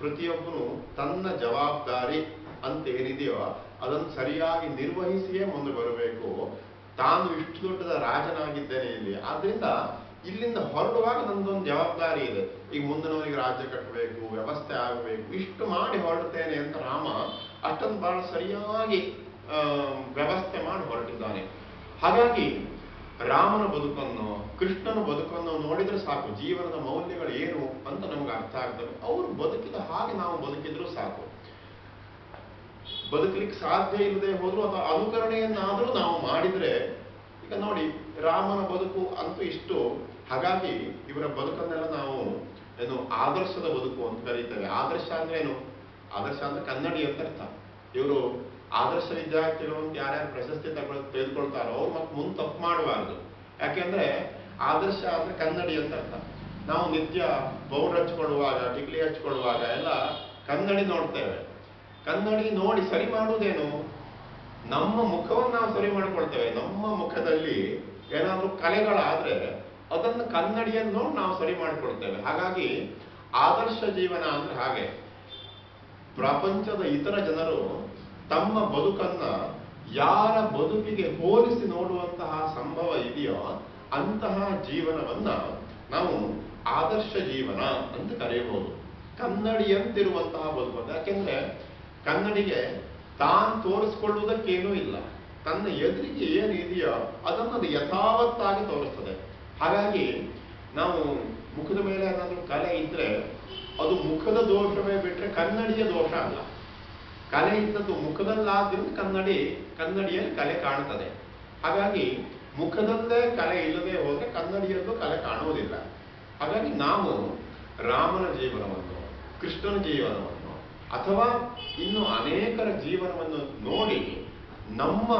ಪ್ರತಿಯೊಬ್ಬನು ತನ್ನ ಜವಾಬ್ದಾರಿ ಅಂತ ಏನಿದೆಯೋ ಅದನ್ನು ಸರಿಯಾಗಿ ನಿರ್ವಹಿಸಿಯೇ ಮುಂದೆ ಬರಬೇಕು. ತಾನು ಇಷ್ಟು ದೊಡ್ಡದ ರಾಜನಾಗಿದ್ದೇನೆ ಇಲ್ಲಿ, ಆದ್ರಿಂದ ಇಲ್ಲಿಂದ ಹೊರಡುವಾಗ ನಂದೊಂದು ಜವಾಬ್ದಾರಿ ಇದೆ. ಈಗ ಮುಂದಿನವರಿಗೆ ರಾಜ್ಯ ಕಟ್ಟಬೇಕು, ವ್ಯವಸ್ಥೆ ಆಗಬೇಕು, ಇಷ್ಟು ಮಾಡಿ ಹೊರಡ್ತೇನೆ ಅಂತ ರಾಮ ಅಷ್ಟೊಂದು ಬಹಳ ಸರಿಯಾಗಿ ವ್ಯವಸ್ಥೆ ಮಾಡಿ ಹೊರಟಿದ್ದಾನೆ. ಹಾಗಾಗಿ ರಾಮನ ಬದುಕನ್ನು, ಕೃಷ್ಣನ ಬದುಕನ್ನು ನೋಡಿದ್ರೆ ಸಾಕು, ಜೀವನದ ಮೌಲ್ಯಗಳು ಏನು ಅಂತ ನಮ್ಗೆ ಅರ್ಥ ಆಗ್ತವೆ. ಅವರು ಬದುಕಿದ ಹಾಗೆ ನಾವು ಬದುಕಿದ್ರು ಸಾಕು. ಬದುಕಲಿಕ್ಕೆ ಸಾಧ್ಯ ಇಲ್ಲದೆ ಹೋದ್ರು ಅಥವಾ ಅನುಕರಣೆಯನ್ನಾದರೂ ನಾವು ಮಾಡಿದ್ರೆ, ಈಗ ನೋಡಿ ರಾಮನ ಬದುಕು ಅಂತೂ ಇಷ್ಟು. ಹಾಗಾಗಿ ಇವರ ಬದುಕನ್ನೆಲ್ಲ ನಾವು ಆದರ್ಶದ ಬದುಕು ಅಂತ ಕರೀತೇವೆ. ಆದರ್ಶ ಅಂದ್ರೆ ಏನು? ಆದರ್ಶ ಅಂದ್ರೆ ಕನ್ನಡಿ ಅಂತ ಅರ್ಥ. ಇವರು ಆದರ್ಶ ವಿದ್ಯಾರ್ಥಿಗಳು ಅಂತ ಯಾರ್ಯಾರು ಪ್ರಶಸ್ತಿ ತೆಗೆದುಕೊಳ್ತಾರೋ ಅವ್ರು ಮತ್ತೆ ಮುಂದೆ ತಪ್ಪು ಮಾಡಬಾರ್ದು. ಯಾಕೆಂದ್ರೆ ಆದರ್ಶ ಅಂದ್ರೆ ಕನ್ನಡಿ ಅಂತ ಅರ್ಥ. ನಾವು ನಿತ್ಯ ಪೌಡರ್ ಹಚ್ಕೊಳ್ಳುವಾಗ, ಟಿಕ್ಲಿ ಹಚ್ಕೊಳ್ಳುವಾಗ ಎಲ್ಲ ಕನ್ನಡಿ ನೋಡ್ತೇವೆ. ಕನ್ನಡಿ ನೋಡಿ ಸರಿ ಮಾಡುವುದೇನು? ನಮ್ಮ ಮುಖವನ್ನು ನಾವು ಸರಿ ಮಾಡಿಕೊಳ್ತೇವೆ. ನಮ್ಮ ಮುಖದಲ್ಲಿ ಏನಾದ್ರೂ ಕಲೆಗಳಾದ್ರೆ ಅದನ್ನು ಕನ್ನಡಿಯನ್ನು ನೋಡಿ ನಾವು ಸರಿ ಮಾಡಿಕೊಳ್ತೇವೆ. ಹಾಗಾಗಿ ಆದರ್ಶ ಜೀವನ ಅಂದ್ರೆ ಹಾಗೆ. ಪ್ರಪಂಚದ ಇತರ ಜನರು ತಮ್ಮ ಬದುಕನ್ನ ಯಾರ ಬದುಕಿಗೆ ಹೋಲಿಸಿ ನೋಡುವಂತಹ ಸಂಭವ ಇದೆಯೋ ಅಂತಹ ಜೀವನವನ್ನ ನಾವು ಆದರ್ಶ ಜೀವನ ಅಂತ ಕರೆಯಬಹುದು. ಕನ್ನಡಿಯಂತಿರುವಂತಹ ಬದುಕು. ಯಾಕೆಂದ್ರೆ ಕನ್ನಡಿಗೆ ತಾನು ತೋರಿಸ್ಕೊಳ್ಳುವುದಕ್ಕೇನೂ ಇಲ್ಲ. ತನ್ನ ಎದುರಿಗೆ ಏನಿದೆಯೋ ಅದನ್ನು ಅದು ಯಥಾವತ್ತಾಗಿ ತೋರಿಸ್ತದೆ. ಹಾಗಾಗಿ ನಾವು ಮುಖದ ಮೇಲೆ ಏನಾದ್ರೂ ಕಲೆ ಇದ್ರೆ ಅದು ಮುಖದ ದೋಷವೇ ಬಿಟ್ರೆ ಕನ್ನಡಿಯ ದೋಷ ಅಲ್ಲ. ಕಲೆ ಇದ್ದದ್ದು ಮುಖದಲ್ಲಾದ್ರಿಂದ ಕನ್ನಡಿಯಲ್ಲಿ ಕಲೆ ಕಾಣುತ್ತದೆ. ಹಾಗಾಗಿ ಮುಖದಲ್ಲೇ ಕಲೆ ಇಲ್ಲದೆ ಹೋದ್ರೆ ಕನ್ನಡಿಯಲ್ಲೂ ಕಲೆ ಕಾಣುವುದಿಲ್ಲ. ಹಾಗಾಗಿ ನಾವು ರಾಮನ ಜೀವನವನ್ನು, ಕೃಷ್ಣನ ಜೀವನವನ್ನು ಅಥವಾ ಇನ್ನು ಅನೇಕರ ಜೀವನವನ್ನು ನೋಡಿ ನಮ್ಮ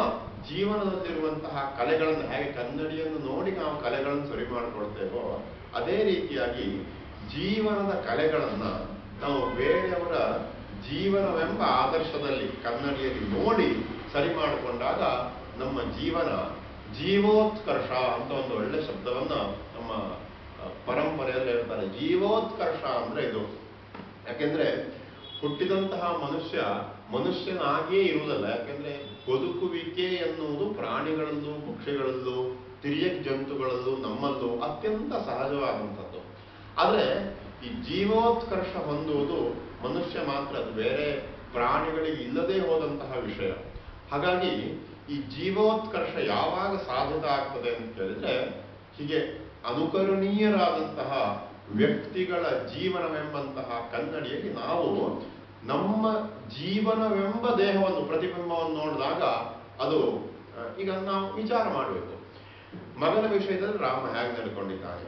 ಜೀವನದಲ್ಲಿರುವಂತಹ ಕಲೆಗಳನ್ನು ಹೇಗೆ ಕನ್ನಡಿಯನ್ನು ನೋಡಿ ನಾವು ಕಲೆಗಳನ್ನು ಸರಿ ಮಾಡಿಕೊಳ್ತೇವೋ ಅದೇ ರೀತಿಯಾಗಿ ಜೀವನದ ಕಲೆಗಳನ್ನ ನಾವು ಬೇರೆಯವರ ಜೀವನವೆಂಬ ಆದರ್ಶದಲ್ಲಿ ಕನ್ನಡಿಯಲ್ಲಿ ನೋಡಿ ಸರಿ ಮಾಡಿಕೊಂಡಾಗ ನಮ್ಮ ಜೀವನ ಜೀವೋತ್ಕರ್ಷ ಅಂತ ಒಂದು ಒಳ್ಳೆ ಶಬ್ದವನ್ನ ನಮ್ಮ ಪರಂಪರೆಯಲ್ಲಿ ಹೇಳ್ತಾರೆ. ಜೀವೋತ್ಕರ್ಷ ಅಂದ್ರೆ ಇದು. ಯಾಕೆಂದ್ರೆ ಹುಟ್ಟಿದಂತಹ ಮನುಷ್ಯನಾಗಿಯೇ ಇರುವುದಲ್ಲ. ಯಾಕೆಂದ್ರೆ ಬದುಕುವಿಕೆ ಎನ್ನುವುದು ಪ್ರಾಣಿಗಳಲ್ಲೂ, ಪಕ್ಷಿಗಳಲ್ಲೂ, ತಿರ್ಯಕ್ ಜಂತುಗಳಲ್ಲೂ, ನಮ್ಮಲ್ಲೂ ಅತ್ಯಂತ ಸಹಜವಾದಂಥದ್ದು. ಆದ್ರೆ ಈ ಜೀವೋತ್ಕರ್ಷ ಹೊಂದುವುದು ಮನುಷ್ಯ ಮಾತ್ರ, ಅದು ಬೇರೆ ಪ್ರಾಣಿಗಳಿಗೆ ಇಲ್ಲದೆ ಹೋದಂತಹ ವಿಷಯ. ಹಾಗಾಗಿ ಈ ಜೀವೋತ್ಕರ್ಷ ಯಾವಾಗ ಸಾಧಿತ ಆಗ್ತದೆ ಅಂತ ಹೇಳಿದ್ರೆ, ಹೀಗೆ ಅನುಕರಣೀಯರಾದಂತಹ ವ್ಯಕ್ತಿಗಳ ಜೀವನವೆಂಬಂತಹ ಕನ್ನಡಿಯಲ್ಲಿ ನಾವು ನಮ್ಮ ಜೀವನವೆಂಬ ದೇಹವನ್ನು, ಪ್ರತಿಬಿಂಬವನ್ನು ನೋಡಿದಾಗ ಅದು ಈಗ ನಾವು ವಿಚಾರ ಮಾಡಬೇಕು. ಮಗನ ವಿಷಯದಲ್ಲಿ ರಾಮ ಹೇಗೆ ನಡ್ಕೊಂಡಿದ್ದಾನೆ,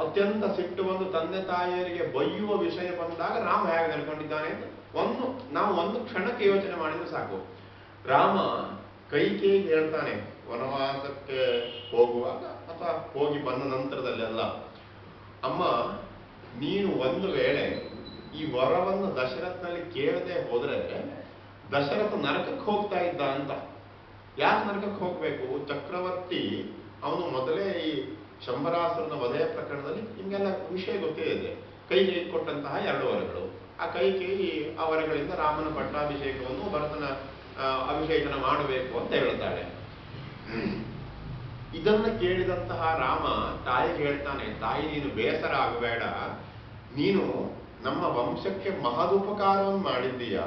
ಅತ್ಯಂತ ಸಿಟ್ಟು ಬಂದು ತಂದೆ ತಾಯಿಯರಿಗೆ ಬೈಯುವ ವಿಷಯ ಬಂದಾಗ ರಾಮ ಹೇಗೆ ನಡ್ಕೊಂಡಿದ್ದಾನೆ ಅಂತ ನಾವು ಒಂದು ಕ್ಷಣಕ್ಕೆ ಯೋಚನೆ ಮಾಡಿದ್ರೆ ಸಾಕು. ರಾಮ ಕೈಕೇಯಿಗೆ ಹೇಳ್ತಾನೆ ವನವಾಸಕ್ಕೆ ಹೋಗುವಾಗ ಅಥವಾ ಹೋಗಿ ಬಂದ ನಂತರದಲ್ಲೆಲ್ಲ, ಅಮ್ಮ ನೀನು ಒಂದು ವೇಳೆ ಈ ವರವನ್ನು ದಶರಥನಲ್ಲಿ ಕೇಳದೆ ಹೋದ್ರೆ ದಶರಥ ನರಕಕ್ಕೆ ಹೋಗ್ತಾ ಇದ್ದ ಅಂತ. ಯಾಕೆ ನರಕಕ್ಕೆ ಹೋಗ್ಬೇಕು? ಚಕ್ರವರ್ತಿ ಅವನು ಮೊದಲೇ ಈ ಶಂಬರಾಸುರನ ವಧೆಯ ಪ್ರಕರಣದಲ್ಲಿ ನಿಮಗೆಲ್ಲ ವಿಷಯ ಗೊತ್ತೇ ಇದೆ. ಕೈಗೆ ಕೊಟ್ಟಂತಹ 2 ವರಗಳು. ಆ ಕೈಕೇಯಿ ಆ ವರಗಳಿಂದ ರಾಮನ ಪಟ್ಟಾಭಿಷೇಕವನ್ನು ಭರತನ ಅಭಿಷೇಕನ ಮಾಡಬೇಕು ಅಂತ ಹೇಳ್ತಾಳೆ. ಇದನ್ನು ಕೇಳಿದಂತಹ ರಾಮ ತಾಯಿಗೆ ಹೇಳ್ತಾನೆ, ತಾಯಿ ನೀನು ಬೇಸರ ಆಗಬೇಡ, ನೀನು ನಮ್ಮ ವಂಶಕ್ಕೆ ಮಹದುಪಕಾರವನ್ನು ಮಾಡಿದ್ದೀಯ.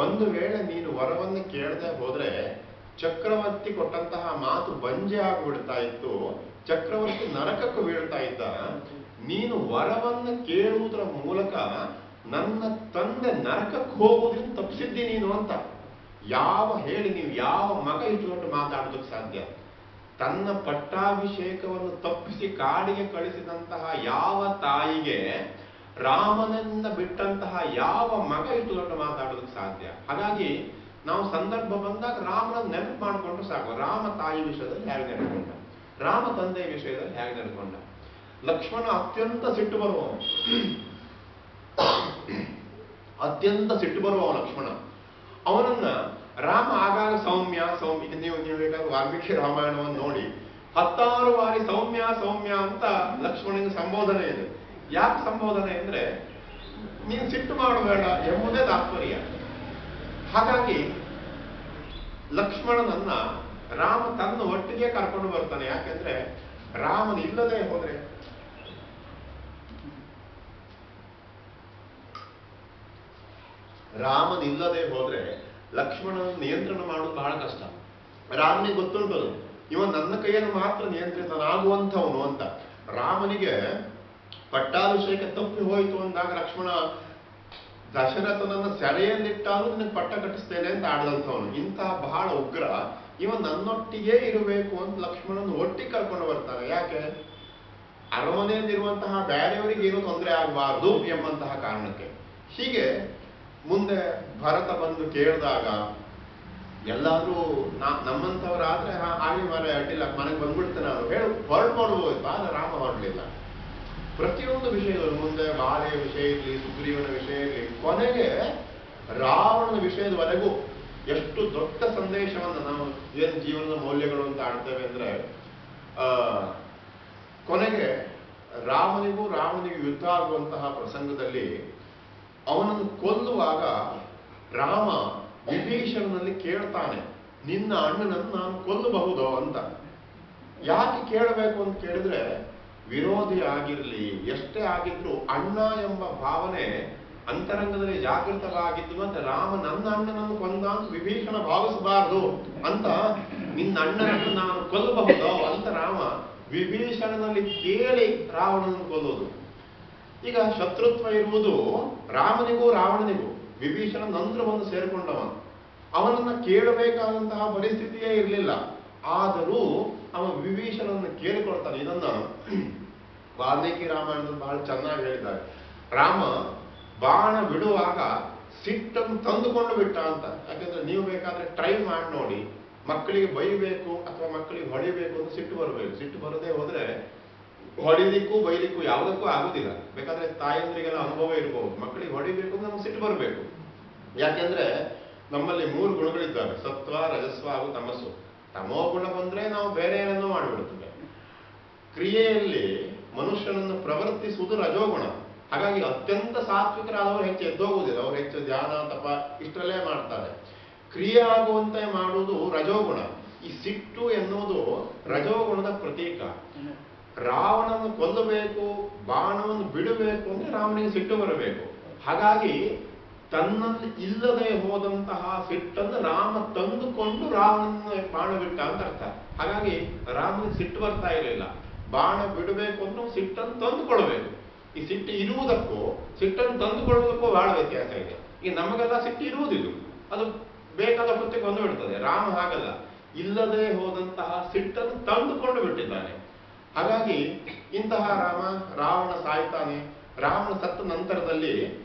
ಒಂದು ವೇಳೆ ನೀನು ವರವನ್ನು ಕೇಳದೆ ಹೋದ್ರೆ ಚಕ್ರವರ್ತಿ ಕೊಟ್ಟಂತಹ ಮಾತು ಬಂಜೆ ಆಗಿಬಿಡ್ತಾ ಇತ್ತು, ಚಕ್ರವರ್ತಿ ನರಕಕ್ಕೂ ಬೀಳ್ತಾ ಇದ್ದ. ನೀನು ವರವನ್ನು ಕೇಳುವುದರ ಮೂಲಕ ನನ್ನ ತಂದೆ ನರಕಕ್ಕೆ ಹೋಗುವುದನ್ನು ತಪ್ಪಿಸಿದ್ದಿ ನೀನು ಅಂತ. ನೀವು ಯಾವ ಮಗ ಇಟ್ಟುಕೊಂಡು ಮಾತಾಡೋದಕ್ಕೆ ಸಾಧ್ಯ? ತನ್ನ ಪಟ್ಟಾಭಿಷೇಕವನ್ನು ತಪ್ಪಿಸಿ ಕಾಡಿಗೆ ಕಳಿಸಿದಂತಹ ಯಾವ ತಾಯಿಗೆ ರಾಮನನ್ನ ಬಿಟ್ಟಂತಹ ಯಾವ ಮಗ ಇಟ್ಟುಕೊಂಡು ಮಾತಾಡೋದಕ್ಕೆ ಸಾಧ್ಯ? ಹಾಗಾಗಿ ನಾವು ಸಂದರ್ಭ ಬಂದಾಗ ರಾಮನ ನೆನಪು ಮಾಡಿಕೊಂಡ್ರೆ ಸಾಕು. ರಾಮ ತಾಯಿ ವಿಷಯದಲ್ಲಿ ಹೇಗೆ ನಡ್ಕೊಂಡ, ರಾಮ ತಂದೆಯ ವಿಷಯದಲ್ಲಿ ಹೇಗೆ ನಡ್ಕೊಂಡ. ಲಕ್ಷ್ಮಣ ಅತ್ಯಂತ ಸಿಟ್ಟು ಬರುವವ ಲಕ್ಷ್ಮಣ. ಅವನನ್ನ ರಾಮ ಆಗಾಗ ಸೌಮ್ಯ ನೀವು ಬೇಕಾದ್ರೆ ವಾಲ್ಮೀಕಿ ರಾಮಾಯಣವನ್ನು ನೋಡಿ 10 ಬಾರಿ ಸೌಮ್ಯ ಅಂತ ಲಕ್ಷ್ಮಣನಿಗೆ ಸಂಬೋಧನೆ ಇದೆ. ಯಾಕೆ ಸಂಬೋಧನೆ ಅಂದ್ರೆ ನೀನು ಸಿಟ್ಟು ಮಾಡಬೇಡ ಎಂಬುದೇ ತಾತ್ಪರ್ಯ. ಹಾಗಾಗಿ ಲಕ್ಷ್ಮಣನನ್ನ ರಾಮ ತನ್ನ ಒಟ್ಟಿಗೆ ಕರ್ಕೊಂಡು ಬರ್ತಾನೆ. ಯಾಕೆಂದ್ರೆ ರಾಮನ ಇಲ್ಲದೆ ಹೋದ್ರೆ ಲಕ್ಷ್ಮಣನ ನಿಯಂತ್ರಣ ಮಾಡೋದು ಬಹಳ ಕಷ್ಟ. ರಾಮನಿಗೆ ಗೊತ್ತುಂಟದು, ಇವ ನನ್ನ ಕೈಯನ್ನು ಮಾತ್ರ ನಿಯಂತ್ರಿತನಾಗುವಂಥವನು ಅಂತ. ರಾಮನಿಗೆ ಪಟ್ಟಾಭಿಷೇಕ ತಪ್ಪಿ ಹೋಯಿತು ಅಂದಾಗ ಲಕ್ಷ್ಮಣ ದಶರಥನನ್ನ ಸೆರೆಯಲ್ಲಿಟ್ಟಾலும் ನಿನಗೆ ಪಟ್ಟ ಕಟ್ಟಿಸ್ತೇನೆ ಅಂತ ಆಡಿದಂಥವನು. ಇಂತಹ ಬಹಳ ಉಗ್ರ. ಇವ ನನ್ನೊಟ್ಟಿಗೆ ಇರಬೇಕು ಅಂತ ಲಕ್ಷ್ಮಣನ ಒಟ್ಟಿಗೆ ಕರ್ಕೊಂಡು ಬರ್ತಾನೆ. ಯಾಕೆ? ಅರಮನೆಯಲ್ಲಿರುವಂತಹ ಬೇರೆಯವರಿಗೆ ಏನೂ ತೊಂದರೆ ಆಗಬಾರ್ದು ಎಂಬಂತಹ ಕಾರಣಕ್ಕೆ. ಹೀಗೆ ಮುಂದೆ ಭರತ ಬಂದು ಕೇಳಿದಾಗ ಎಲ್ಲಾದ್ರೂ ನಮ್ಮಂಥವರಾದ್ರೆ ಆಗಲಿ ಮರೆ ಅಡ್ಡಿಲ್ಲ, ಮನೆಗೆ ಬಂದ್ಬಿಡ್ತೇನೆ ನಾನು ಹೊರಡ್ಬೋದು. ಆದ್ರೆ ರಾಮ ಹೊರಡ್ಲಿಲ್ಲ. ಪ್ರತಿಯೊಂದು ವಿಷಯಗಳು ಮುಂದೆ ಬಾಲೆಯ ವಿಷಯ ಇರಲಿ, ಸುಗ್ರೀವನ ವಿಷಯ ಇರಲಿ, ಕೊನೆಗೆ ರಾವಣನ ವಿಷಯದವರೆಗೂ ಎಷ್ಟು ದೊಡ್ಡ ಸಂದೇಶವನ್ನು ನಾವು ಏನು ಜೀವನದ ಮೌಲ್ಯಗಳು ಅಂತ ಆಡ್ತೇವೆ ಅಂದ್ರೆ, ಕೊನೆಗೆ ರಾಮನಿಗೆ ಯುದ್ಧ ಆಗುವಂತಹ ಪ್ರಸಂಗದಲ್ಲಿ ಅವನನ್ನು ಕೊಲ್ಲುವಾಗ ರಾಮ ವಿಭೀಷಣನಲ್ಲಿ ಕೇಳ್ತಾನೆ, ನಿನ್ನ ಅಣ್ಣನನ್ನು ನಾನು ಕೊಲ್ಲಬಹುದೋ ಅಂತ. ಯಾಕೆ ಕೇಳಬೇಕು ಅಂತ ಕೇಳಿದ್ರೆ, ವಿರೋಧಿ ಆಗಿರ್ಲಿ ಎಷ್ಟೇ ಆಗಿದ್ರು ಅಣ್ಣ ಎಂಬ ಭಾವನೆ ಅಂತರಂಗದಲ್ಲಿ ಜಾಗೃತವಾಗಿದ್ದು ಮತ್ತೆ ರಾಮ ನನ್ನ ಅಣ್ಣನನ್ನು ಕೊಂದ ಅಂತ ವಿಭೀಷಣ ಭಾವಿಸಬಾರದು ಅಂತ, ನಿನ್ನ ಅಣ್ಣನನ್ನು ನಾನು ಕೊಲ್ಲಬಹುದೋ ಅಂತ ರಾಮ ವಿಭೀಷಣನಲ್ಲಿ ಕೇಳಿ ರಾವಣನನ್ನು ಕೊಲ್ಲೋದು. ಈಗ ಶತ್ರುತ್ವ ಇರುವುದು ರಾವಣನಿಗೂ ವಿಭೀಷಣ ನಂತರ ಒಂದು ಸೇರಿಕೊಂಡವ. ಅವನನ್ನ ಕೇಳಬೇಕಾದಂತಹ ಪರಿಸ್ಥಿತಿಯೇ ಇರಲಿಲ್ಲ. ಆದರೂ ಅವ ವಿಭೀಷಣನ್ನು ಕೇಳಿಕೊಳ್ತಾನೆ. ಇದನ್ನ ವಾಲ್ಮೀಕಿ ರಾಮಾಯಣದಲ್ಲಿ ಬಹಳ ಚೆನ್ನಾಗಿ ಹೇಳಿದ್ದಾರೆ. ರಾಮ ಬಾಣ ಬಿಡುವಾಗ ಸಿಟ್ಟನ್ನು ತಂದುಕೊಂಡು ಬಿಟ್ಟ ಅಂತ. ಯಾಕಂದ್ರೆ ನೀವು ಬೇಕಾದ್ರೆ ಟ್ರೈ ಮಾಡಿ ನೋಡಿ, ಮಕ್ಕಳಿಗೆ ಬೈಬೇಕು ಅಥವಾ ಮಕ್ಕಳಿಗೆ ಹೊಡಿಬೇಕು ಅಂತ ಸಿಟ್ಟು ಬರಬೇಕು. ಸಿಟ್ಟು ಬರದೇ ಹೋದ್ರೆ ಹೊಡಿಲಿಕ್ಕೂ ಬೈಲಿಕ್ಕೂ ಯಾವುದಕ್ಕೂ ಆಗುದಿಲ್ಲ. ಬೇಕಾದ್ರೆ ತಾಯಂದ್ರಿಗೆಲ್ಲ ಅನುಭವ ಇರಬಹುದು. ಮಕ್ಕಳಿಗೆ ಹೊಡಿಬೇಕು ಅಂದ್ರೆ ನಮ್ಗೆ ಸಿಟ್ಟು ಬರಬೇಕು. ಯಾಕೆಂದ್ರೆ ನಮ್ಮಲ್ಲಿ 3 ಗುಣಗಳಿದ್ದಾವೆ, ಸತ್ವ, ರಜಸ್ವ ಹಾಗೂ ತಮಸ್ಸು. ತಮೋ ಗುಣ ಬಂದ್ರೆ ನಾವು ಬೇರೆ ಏನನ್ನೋ ಮಾಡಿಬಿಡ್ತೇವೆ. ಕ್ರಿಯೆಯಲ್ಲಿ ಮನುಷ್ಯನನ್ನು ಪ್ರವರ್ತಿಸುವುದು ರಜೋಗುಣ. ಹಾಗಾಗಿ ಅತ್ಯಂತ ಸಾತ್ವಿಕರಾದವರು ಹೆಚ್ಚು ಎದ್ದೋಗುವುದಿಲ್ಲ. ಅವರು ಹೆಚ್ಚು ಧ್ಯಾನ ತಪ ಇಷ್ಟರಲ್ಲೇ ಮಾಡ್ತಾರೆ. ಕ್ರಿಯೆ ಆಗುವಂತೆ ಮಾಡುವುದು ರಜೋಗುಣ. ಈ ಸಿಟ್ಟು ಎನ್ನುವುದು ರಜೋಗುಣದ ಪ್ರತೀಕ. ರಾವಣನನ್ನು ಕೊಲ್ಲಬೇಕು, ಬಾಣವನ್ನು ಬಿಡಬೇಕು ಅಂದ್ರೆ ರಾಮನಿಗೆ ಸಿಟ್ಟು ಬರಬೇಕು. ಹಾಗಾಗಿ ತನ್ನಲ್ಲಿ ಇಲ್ಲದೆ ಹೋದಂತಹ ಸಿಟ್ಟನ್ನು ರಾಮ ತಂದುಕೊಂಡು ರಾವಣನ ಬಾಣ ಬಿಟ್ಟ ಅಂತ ಅರ್ಥ. ಹಾಗಾಗಿ ರಾಮನಿಗೆ ಸಿಟ್ಟು ಬರ್ತಾ ಇರಲಿಲ್ಲ. ಬಾಣ ಬಿಡಬೇಕು ಅಂದ್ರೆ ಸಿಟ್ಟನ್ನು ತಂದುಕೊಳ್ಬೇಕು. ಈ ಸಿಟ್ಟು ಇರುವುದಕ್ಕೂ ಸಿಟ್ಟನ್ನು ತಂದುಕೊಳ್ಳುವುದಕ್ಕೂ ಬಹಳ ವ್ಯತ್ಯಾಸ ಇದೆ. ಈಗ ನಮಗೆಲ್ಲ ಸಿಟ್ಟು ಇರುವುದಿಲ್ಲ, ಅದು ಬೇಕಾದ ಹೊತ್ತಿಗೆ ಬಂದು ಬಿಡ್ತದೆ. ರಾಮ ಹಾಗಲ್ಲ, ಇಲ್ಲದೆ ಹೋದಂತಹ ಸಿಟ್ಟನ್ನು ತಂದುಕೊಂಡು ಬಿಟ್ಟಿದ್ದಾನೆ. ಹಾಗಾಗಿ ಇಂತಹ ರಾವಣ ಸಾಯ್ತಾನೆ. ರಾವಣ ಸತ್ತ ನಂತರದಲ್ಲಿ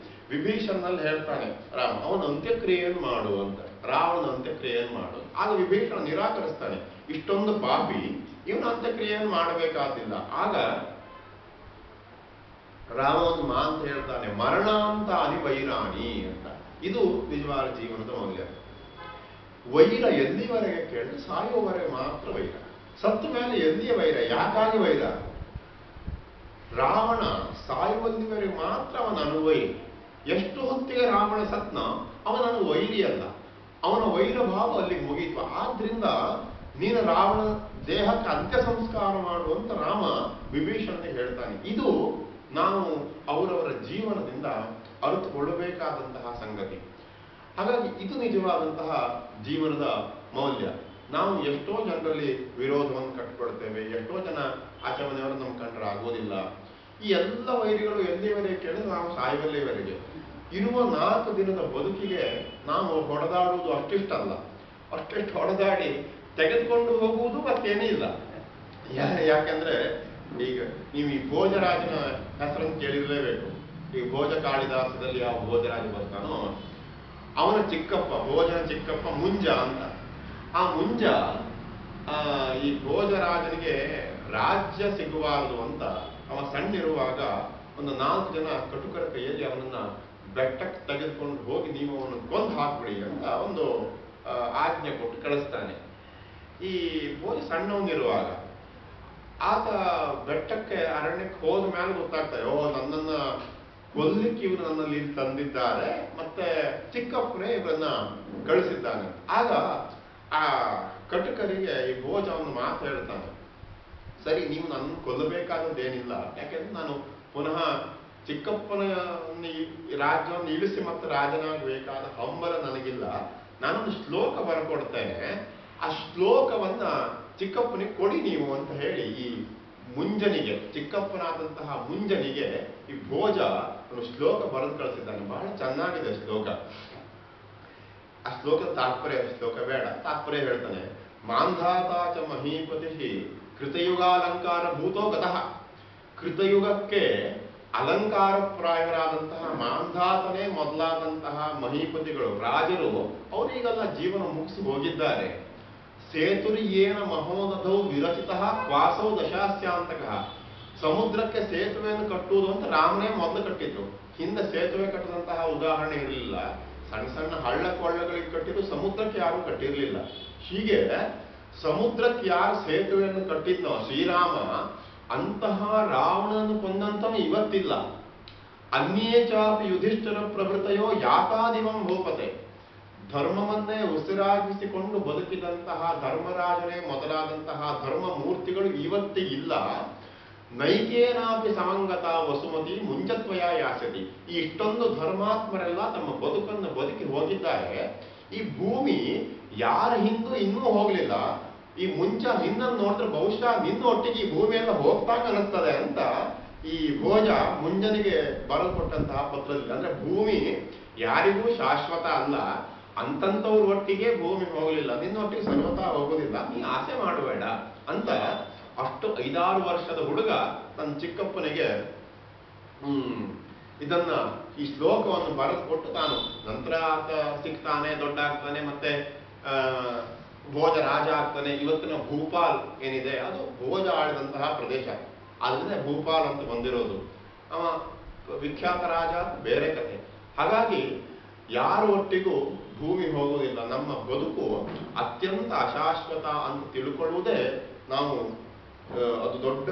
ವಿಭೀಷಣನಲ್ಲಿ ಹೇಳ್ತಾನೆ ರಾಮ, ಅವನ ಅಂತ್ಯಕ್ರಿಯೆಯನ್ನು ಮಾಡು ಅಂತ. ರಾವಣನ ಅಂತ್ಯಕ್ರಿಯೆಯನ್ನು ಮಾಡು. ಆಗ ವಿಭೀಷಣ ನಿರಾಕರಿಸ್ತಾನೆ, ಇಷ್ಟೊಂದು ಪಾಪಿ, ಇವನ ಅಂತ್ಯಕ್ರಿಯೆಯನ್ನು ಮಾಡಬೇಕಾದಿಲ್ಲ. ಆಗ ರಾಮ ಒಂದು ಮಾತು ಹೇಳ್ತಾನೆ, ಮರಣಾಂತಾನಿ ವೈರಾಣಿ ಅಂತ. ಇದು ನಿಜವಾದ ಜೀವನದ ಮೌಲ್ಯ. ವೈರ ಎಲ್ಲಿವರೆಗೆ ಕೇಳಿದ್ರೆ ಸಾಯುವವರೆಗೆ ಮಾತ್ರ ವೈರ. ಸತ್ತ ಮೇಲೆ ಎಲ್ಲಿಯ ವೈರ, ಯಾಕಾಗಿ ವೈರ? ರಾವಣ ಸಾಯುವಲ್ಲಿವರೆಗೆ ಮಾತ್ರ ಅವನ ಅನುವೈರಿ. ಎಷ್ಟು ಹೊತ್ತಿಗೆ ರಾವಣ ಸತ್ನ ಅವನನ್ನು ವೈರಿ ಅಲ್ಲ, ಅವನ ವೈರ ಭಾವ ಅಲ್ಲಿಗೆ ಮುಗಿಯಿತು. ಆದ್ರಿಂದ ನೀನು ರಾವಣ ದೇಹಕ್ಕೆ ಅಂತ್ಯ ಸಂಸ್ಕಾರ ಮಾಡುವಂತ ರಾಮ ವಿಭೀಷಣನಿಗೆ ಹೇಳ್ತಾನೆ. ಇದು ನಾವು ಅವರವರ ಜೀವನದಿಂದ ಅರಿತುಕೊಳ್ಳಬೇಕಾದಂತಹ ಸಂಗತಿ. ಹಾಗಾಗಿ ಇದು ನಿಜವಾದಂತಹ ಜೀವನದ ಮೌಲ್ಯ. ನಾವು ಎಷ್ಟೋ ಜನರಲ್ಲಿ ವಿರೋಧವನ್ನು ಕಟ್ಟಿಕೊಳ್ತೇವೆ, ಎಷ್ಟೋ ಜನ ಆಚೆ ಮನೆಯವರು ನಮ್ಮ ಕಂಡ್ರೆ ಆಗೋದಿಲ್ಲ. ಈ ಎಲ್ಲ ವೈರಿಗಳು ಎಲ್ಲಿಯವರೆಗೆ ಕೇಳಿದ್ರೆ ನಾವು ಸಾಯುವಲ್ಲಿವರೆಗೆ ಇರುವ 4 ದಿನದ ಬದುಕಿಗೆ ನಾವು ಹೊಡೆದಾಡುವುದು ಅಷ್ಟಿಷ್ಟಲ್ಲ, ಅಷ್ಟಿಷ್ಟು ಹೊಡೆದಾಡಿ ತೆಗೆದುಕೊಂಡು ಹೋಗುವುದು ಮತ್ತೇನೇ ಇಲ್ಲ. ಯಾಕೆಂದ್ರೆ ಈಗ ನೀವು ಈ ಭೋಜರಾಜನ ಹೆಸರನ್ನು ಕೇಳಿರ್ಲೇಬೇಕು. ಈ ಭೋಜ ಕಾಳಿದಾಸದಲ್ಲಿ ಯಾವ ಭೋಜರಾಜ ಬರ್ತಾನೋ ಅವನ ಚಿಕ್ಕಪ್ಪ, ಭೋಜನ ಚಿಕ್ಕಪ್ಪ ಮುಂಜ ಅಂತ. ಆ ಮುಂಜ ಈ ಭೋಜರಾಜನಿಗೆ ರಾಜ್ಯ ಸಿಗಬಾರದು ಅಂತ ಅವ ಸಣ್ಣಿರುವಾಗ ಒಂದು 4 ಜನ ಕಟುಕರ ಕೈಯಲ್ಲಿ ಅವನನ್ನ ಬೆಟ್ಟಕ್ಕೆ ತೆಗೆದುಕೊಂಡು ಹೋಗಿ ನೀವು ಅವನನ್ನು ಕೊಂದು ಹಾಕ್ಬಿಡಿ ಅಂತ ಒಂದು ಆಜ್ಞೆ ಕೊಟ್ಟು ಕಳಿಸ್ತಾನೆ. ಈ ಭೋಜ ಸಣ್ಣವನಿರುವಾಗ ಆತ ಬೆಟ್ಟಕ್ಕೆ ಅರಣ್ಯಕ್ಕೆ ಹೋದ ಮೇಲೆ ಗೊತ್ತಾಗ್ತದೆ, ಓ ನನ್ನನ್ನ ಕೊಲ್ಲಿಕ್ಕೆ ಇವರು ನನ್ನಲ್ಲಿ ಇಲ್ಲಿ ತಂದಿದ್ದಾರೆ, ಮತ್ತೆ ಚಿಕ್ಕಪ್ಪನೇ ಇವರನ್ನ ಕಳಿಸಿದ್ದಾನೆ. ಆಗ ಆ ಕಟುಕರಿಗೆ ಈ ಭೋಜ ಒಂದು ಮಾತು ಹೇಳ್ತಾನೆ, ಸರಿ ನೀವು ನನ್ನ ಕೊಲ್ಲಬೇಕಾದದ್ದೇನಿಲ್ಲ, ಯಾಕೆಂದ್ರೆ ನಾನು ಪುನಃ ಚಿಕ್ಕಪ್ಪನ ರಾಜ್ಯವನ್ನು ಇಳಿಸಿ ಮತ್ತೆ ರಾಜನಾಗಬೇಕಾದ ಹಂಬಲ ನನಗಿಲ್ಲ. ನಾನೊಂದು ಶ್ಲೋಕ ಬರ್ಕೊಡ್ತೇನೆ, ಆ ಶ್ಲೋಕವನ್ನ ಚಿಕ್ಕಪ್ಪನಿಗೆ ಕೊಡಿ ನೀವು ಅಂತ ಹೇಳಿ ಈ ಮುಂಜನಿಗೆ, ಚಿಕ್ಕಪ್ಪನಾದಂತಹ ಮುಂಜನಿಗೆ ಈ ಭೋಜ ಒಂದು ಶ್ಲೋಕ ಬರೆದು ಕಳಿಸಿದ್ದಾನೆ. ಬಹಳ ಚೆನ್ನಾಗಿದೆ ಶ್ಲೋಕ. ಆ ಶ್ಲೋಕದ ತಾತ್ಪರ್ಯ, ಶ್ಲೋಕ ಬೇಡ, ತಾತ್ಪರ್ಯ ಹೇಳ್ತಾನೆ. ಮಾಂಧಾತಾಚ ಮಹೀಪತಿ ಕೃತಯುಗಾಲಂಕಾರ ಭೂತೋ ಗತಃ. ಕೃತಯುಗಕ್ಕೆ ಅಲಂಕಾರ ಪ್ರಾಯರಾದಂತಹ ಮಾಂಧಾತನೇ ಮೊದಲಾದಂತಹ ಮಹೀಪತಿಗಳು, ರಾಜರು, ಅವರೀಗೆಲ್ಲ ಜೀವನ ಮುಗಿಸಿ ಹೋಗಿದ್ದಾರೆ. ಸೇತುರಿ ಏನ ಮಹೋದಧೌ ವಿರಚಿತ ಕ್ವಾಸೌ ದಶಾಸ್ಯಾಂತಕ. ಸಮುದ್ರಕ್ಕೆ ಸೇತುವೆಯನ್ನು ಕಟ್ಟುವುದು ಅಂತ ರಾಮನೇ ಮೊದಲು ಕಟ್ಟಿದ್ರು. ಹಿಂದೆ ಸೇತುವೆ ಕಟ್ಟದಂತಹ ಉದಾಹರಣೆ ಇರಲಿಲ್ಲ. ಸಣ್ಣ ಸಣ್ಣ ಹಳ್ಳ ಕೊಳ್ಳಗಳಿಗೆ ಕಟ್ಟಿದ್ರು, ಸಮುದ್ರಕ್ಕೆ ಯಾರು ಕಟ್ಟಿರ್ಲಿಲ್ಲ. ಹೀಗೆ ಸಮುದ್ರಕ್ಕೆ ಯಾರು ಸೇತುವೆಯನ್ನು ಕಟ್ಟಿದ್ನೋ ಶ್ರೀರಾಮ, ಅಂತಹ ರಾವಣನನ್ನು ಕೊಂದಂತವ ಇವತ್ತಿಲ್ಲ. ಅನ್ಯೇ ಚಾಪಿ ಯುಧಿಷ್ಠಿರ ಪ್ರಭೃತಯೋ ಯಾತಾದಿವಂ ಭೂಪತೆ. ಧರ್ಮವನ್ನೇ ಉಸಿರಾಗಿಸಿಕೊಂಡು ಬದುಕಿದಂತಹ ಧರ್ಮರಾಜನೇ ಮೊದಲಾದಂತಹ ಧರ್ಮ ಮೂರ್ತಿಗಳು ಇವತ್ತಿಗಿಲ್ಲ. ನೈಕೇನಾಪಿ ಸಮಂಗತ ವಸುಮತಿ ಮುಂಚತ್ವಯ ಯಾಸತಿ. ಈ ಇಷ್ಟೊಂದು ಧರ್ಮಾತ್ಮರೆಲ್ಲ ತಮ್ಮ ಬದುಕನ್ನು ಬದುಕಿ ಹೋಗಿದ್ದಾರೆ. ಈ ಭೂಮಿ ಯಾರ ಹಿಂದೂ ಇನ್ನೂ ಹೋಗ್ಲಿಲ್ಲ. ಈ ಹಿಂದನ್ನು ನೋಡಿದ್ರೆ ಬಹುಶಃ ನಿನ್ನ ಒಟ್ಟಿಗೆ ಈ ಭೂಮಿಯೆಲ್ಲ ಹೋಗ್ತಾಂಗ ಅನಿಸ್ತದೆ ಅಂತ ಈ ಭೋಜ ಮುಂಜನಿಗೆ ಬರೆದುಕೊಟ್ಟಂತಹ ಪತ್ರದಲ್ಲಿ. ಅಂದ್ರೆ ಭೂಮಿ ಯಾರಿಗೂ ಶಾಶ್ವತ ಅಲ್ಲ, ಅಂತಂತವ್ರ ಒಟ್ಟಿಗೆ ಭೂಮಿ ಹೋಗಲಿಲ್ಲ, ನಿನ್ನೊಟ್ಟಿಗೆ ಸರ್ವತಾ ಹೋಗೋದಿಲ್ಲ, ನೀ ಆಸೆ ಮಾಡಬೇಡ ಅಂತ ಅಷ್ಟು 5-6 ವರ್ಷದ ಹುಡುಗ ತನ್ನ ಚಿಕ್ಕಪ್ಪನಿಗೆ ಇದನ್ನ ಈ ಶ್ಲೋಕವನ್ನು ಬರೆದು ಕೊಟ್ಟು ತಾನು ನಂತರ ಆತ ಸಿಗ್ತಾನೆ, ದೊಡ್ಡ ಆಗ್ತಾನೆ, ಮತ್ತೆ ಭೋಜ ರಾಜ ಆಗ್ತಾನೆ. ಇವತ್ತಿನ ಭೂಪಾಲ್ ಏನಿದೆ ಅದು ಭೋಜ ಆಳಿದಂತಹ ಪ್ರದೇಶ, ಆದ್ರಿಂದ ಭೂಪಾಲ್ ಅಂತ ಬಂದಿರೋದು. ಅವ ವಿಖ್ಯಾತ ರಾಜ, ಬೇರೆ ಕಥೆ. ಹಾಗಾಗಿ ಯಾರ ಒಟ್ಟಿಗೂ ಭೂಮಿ ಹೋಗುವುದಿಲ್ಲ. ನಮ್ಮ ಬದುಕು ಅತ್ಯಂತ ಅಶಾಶ್ವತ ಅಂತ ತಿಳ್ಕೊಳ್ಳುವುದೇ ನಾವು ಅದು ದೊಡ್ಡ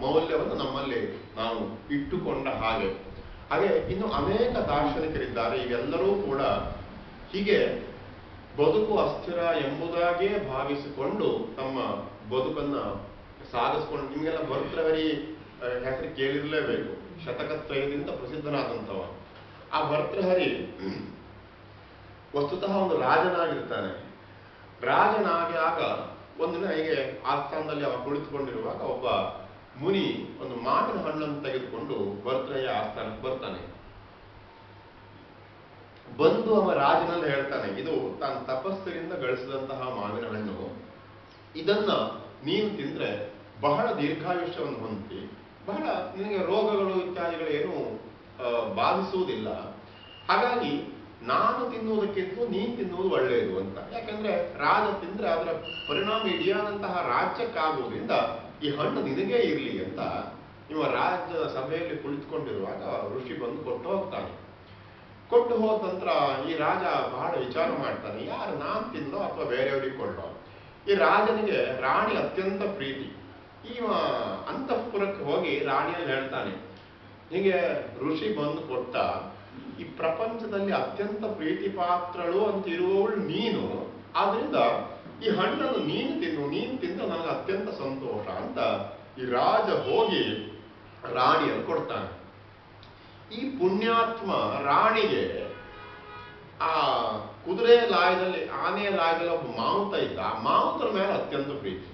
ಮೌಲ್ಯವನ್ನು ನಮ್ಮಲ್ಲಿ ನಾವು ಇಟ್ಟುಕೊಂಡ ಹಾಗೆ. ಇನ್ನು ಅನೇಕ ದಾರ್ಶನಿಕರಿದ್ದಾರೆ. ಇವೆಲ್ಲರೂ ಕೂಡ ಹೀಗೆ ಬದುಕು ಅಸ್ಥಿರ ಎಂಬುದಾಗಿಯೇ ಭಾವಿಸಿಕೊಂಡು ತಮ್ಮ ಬದುಕನ್ನ ಸಾಗಿಸ್ಕೊಂಡು, ನಿಮಗೆಲ್ಲ ಭರ್ತೃಹರಿ ಹೆಸರು ಕೇಳಿರ್ಲೇಬೇಕು, ಶತಕತ್ರಯದಿಂದ ಪ್ರಸಿದ್ಧನಾದಂಥವ. ಆ ಭರ್ತೃಹರಿ ವಸ್ತುತಃ ಒಂದು ರಾಜನಾಗಿರ್ತಾನೆ. ರಾಜನಾಗಿಯಾಗ ಒಂದಿನ ಹೀಗೆ ಆಸ್ಥಾನದಲ್ಲಿ ಅವ ಕುಳಿತುಕೊಂಡಿರುವಾಗ ಒಬ್ಬ ಮುನಿ ಒಂದು ಮಾವಿನ ಹಣ್ಣನ್ನು ತೆಗೆದುಕೊಂಡು ಭರ್ತೃಹರಿಯ ಆಸ್ಥಾನಕ್ಕೆ ಬರ್ತಾನೆ. ಬಂದು ಅವ ರಾಜನಲ್ಲಿ ಹೇಳ್ತಾನೆ, ಇದು ತಾನು ತಪಸ್ಸಿನಿಂದ ಗಳಿಸಿದಂತಹ ಮಾವಿನ ಹಣ್ಣು, ಇದನ್ನ ನೀನು ತಿಂದ್ರೆ ಬಹಳ ದೀರ್ಘಾಯುಷ್ಯವನ್ನು ಹೊಂದಿ, ಬಹಳ ನಿನಗೆ ರೋಗಗಳು ಇತ್ಯಾದಿಗಳು ಏನು ಬಾಧಿಸುವುದಿಲ್ಲ. ಹಾಗಾಗಿ ನಾನು ತಿನ್ನುವುದಕ್ಕಿಂತ ನೀನು ತಿನ್ನುವುದು ಒಳ್ಳೆಯದು ಅಂತ. ಯಾಕಂದ್ರೆ ರಾಜ ತಿಂದ್ರೆ ಅದರ ಪರಿಣಾಮ ಇಡಿಯಾದಂತಹ ರಾಜ್ಯಕ್ಕಾಗುವುದರಿಂದ ಈ ಹಣ್ಣು ನಿನಗೇ ಇರಲಿ ಅಂತ ಇವ ರಾಜ್ಯದ ಸಭೆಯಲ್ಲಿ ಕುಳಿತುಕೊಂಡಿರುವಾಗ ಋಷಿ ಬಂದು ಕೊಟ್ಟು ಹೋಗ್ತಾನೆ. ಕೊಟ್ಟು ಹೋದ ನಂತರ ಈ ರಾಜ ಬಹಳ ವಿಚಾರ ಮಾಡ್ತಾನೆ, ಯಾರು ನಾನು ತಿನ್ನೋ ಅಥವಾ ಬೇರೆಯವ್ರಿಗೆ ಕೊಳ್ಳೋ. ಈ ರಾಜನಿಗೆ ರಾಣಿ ಅತ್ಯಂತ ಪ್ರೀತಿ. ಈ ಅಂತಃಪುರಕ್ಕೆ ಹೋಗಿ ರಾಣಿಯಲ್ಲಿ ಹೇಳ್ತಾನೆ, ಹೀಗೆ ಋಷಿ ಬಂದು ಕೊಟ್ಟ ಈ ಪ್ರಪಂಚದಲ್ಲಿ ಅತ್ಯಂತ ಪ್ರೀತಿ ಪಾತ್ರಳು ಅಂತ ಇರುವವಳು ನೀನು, ಆದ್ರಿಂದ ಈ ಹಣ್ಣನ್ನು ನೀನು ತಿಂದು ನನಗೆ ಅತ್ಯಂತ ಸಂತೋಷ ಅಂತ ಈ ರಾಜ ಹೋಗಿ ರಾಣಿಯಲ್ಲಿ ಕೊಡ್ತಾನೆ. ಈ ಪುಣ್ಯಾತ್ಮ ರಾಣಿಗೆ ಆ ಕುದುರೆ ಲಾಯದಲ್ಲಿ, ಆನೆಯ ಲಾಯದಲ್ಲಿ ಒಬ್ಬ ಮಾವುತ ಇದ್ದ, ಆ ಮಾವುತರ ಮೇಲೆ ಅತ್ಯಂತ ಪ್ರೀತಿ.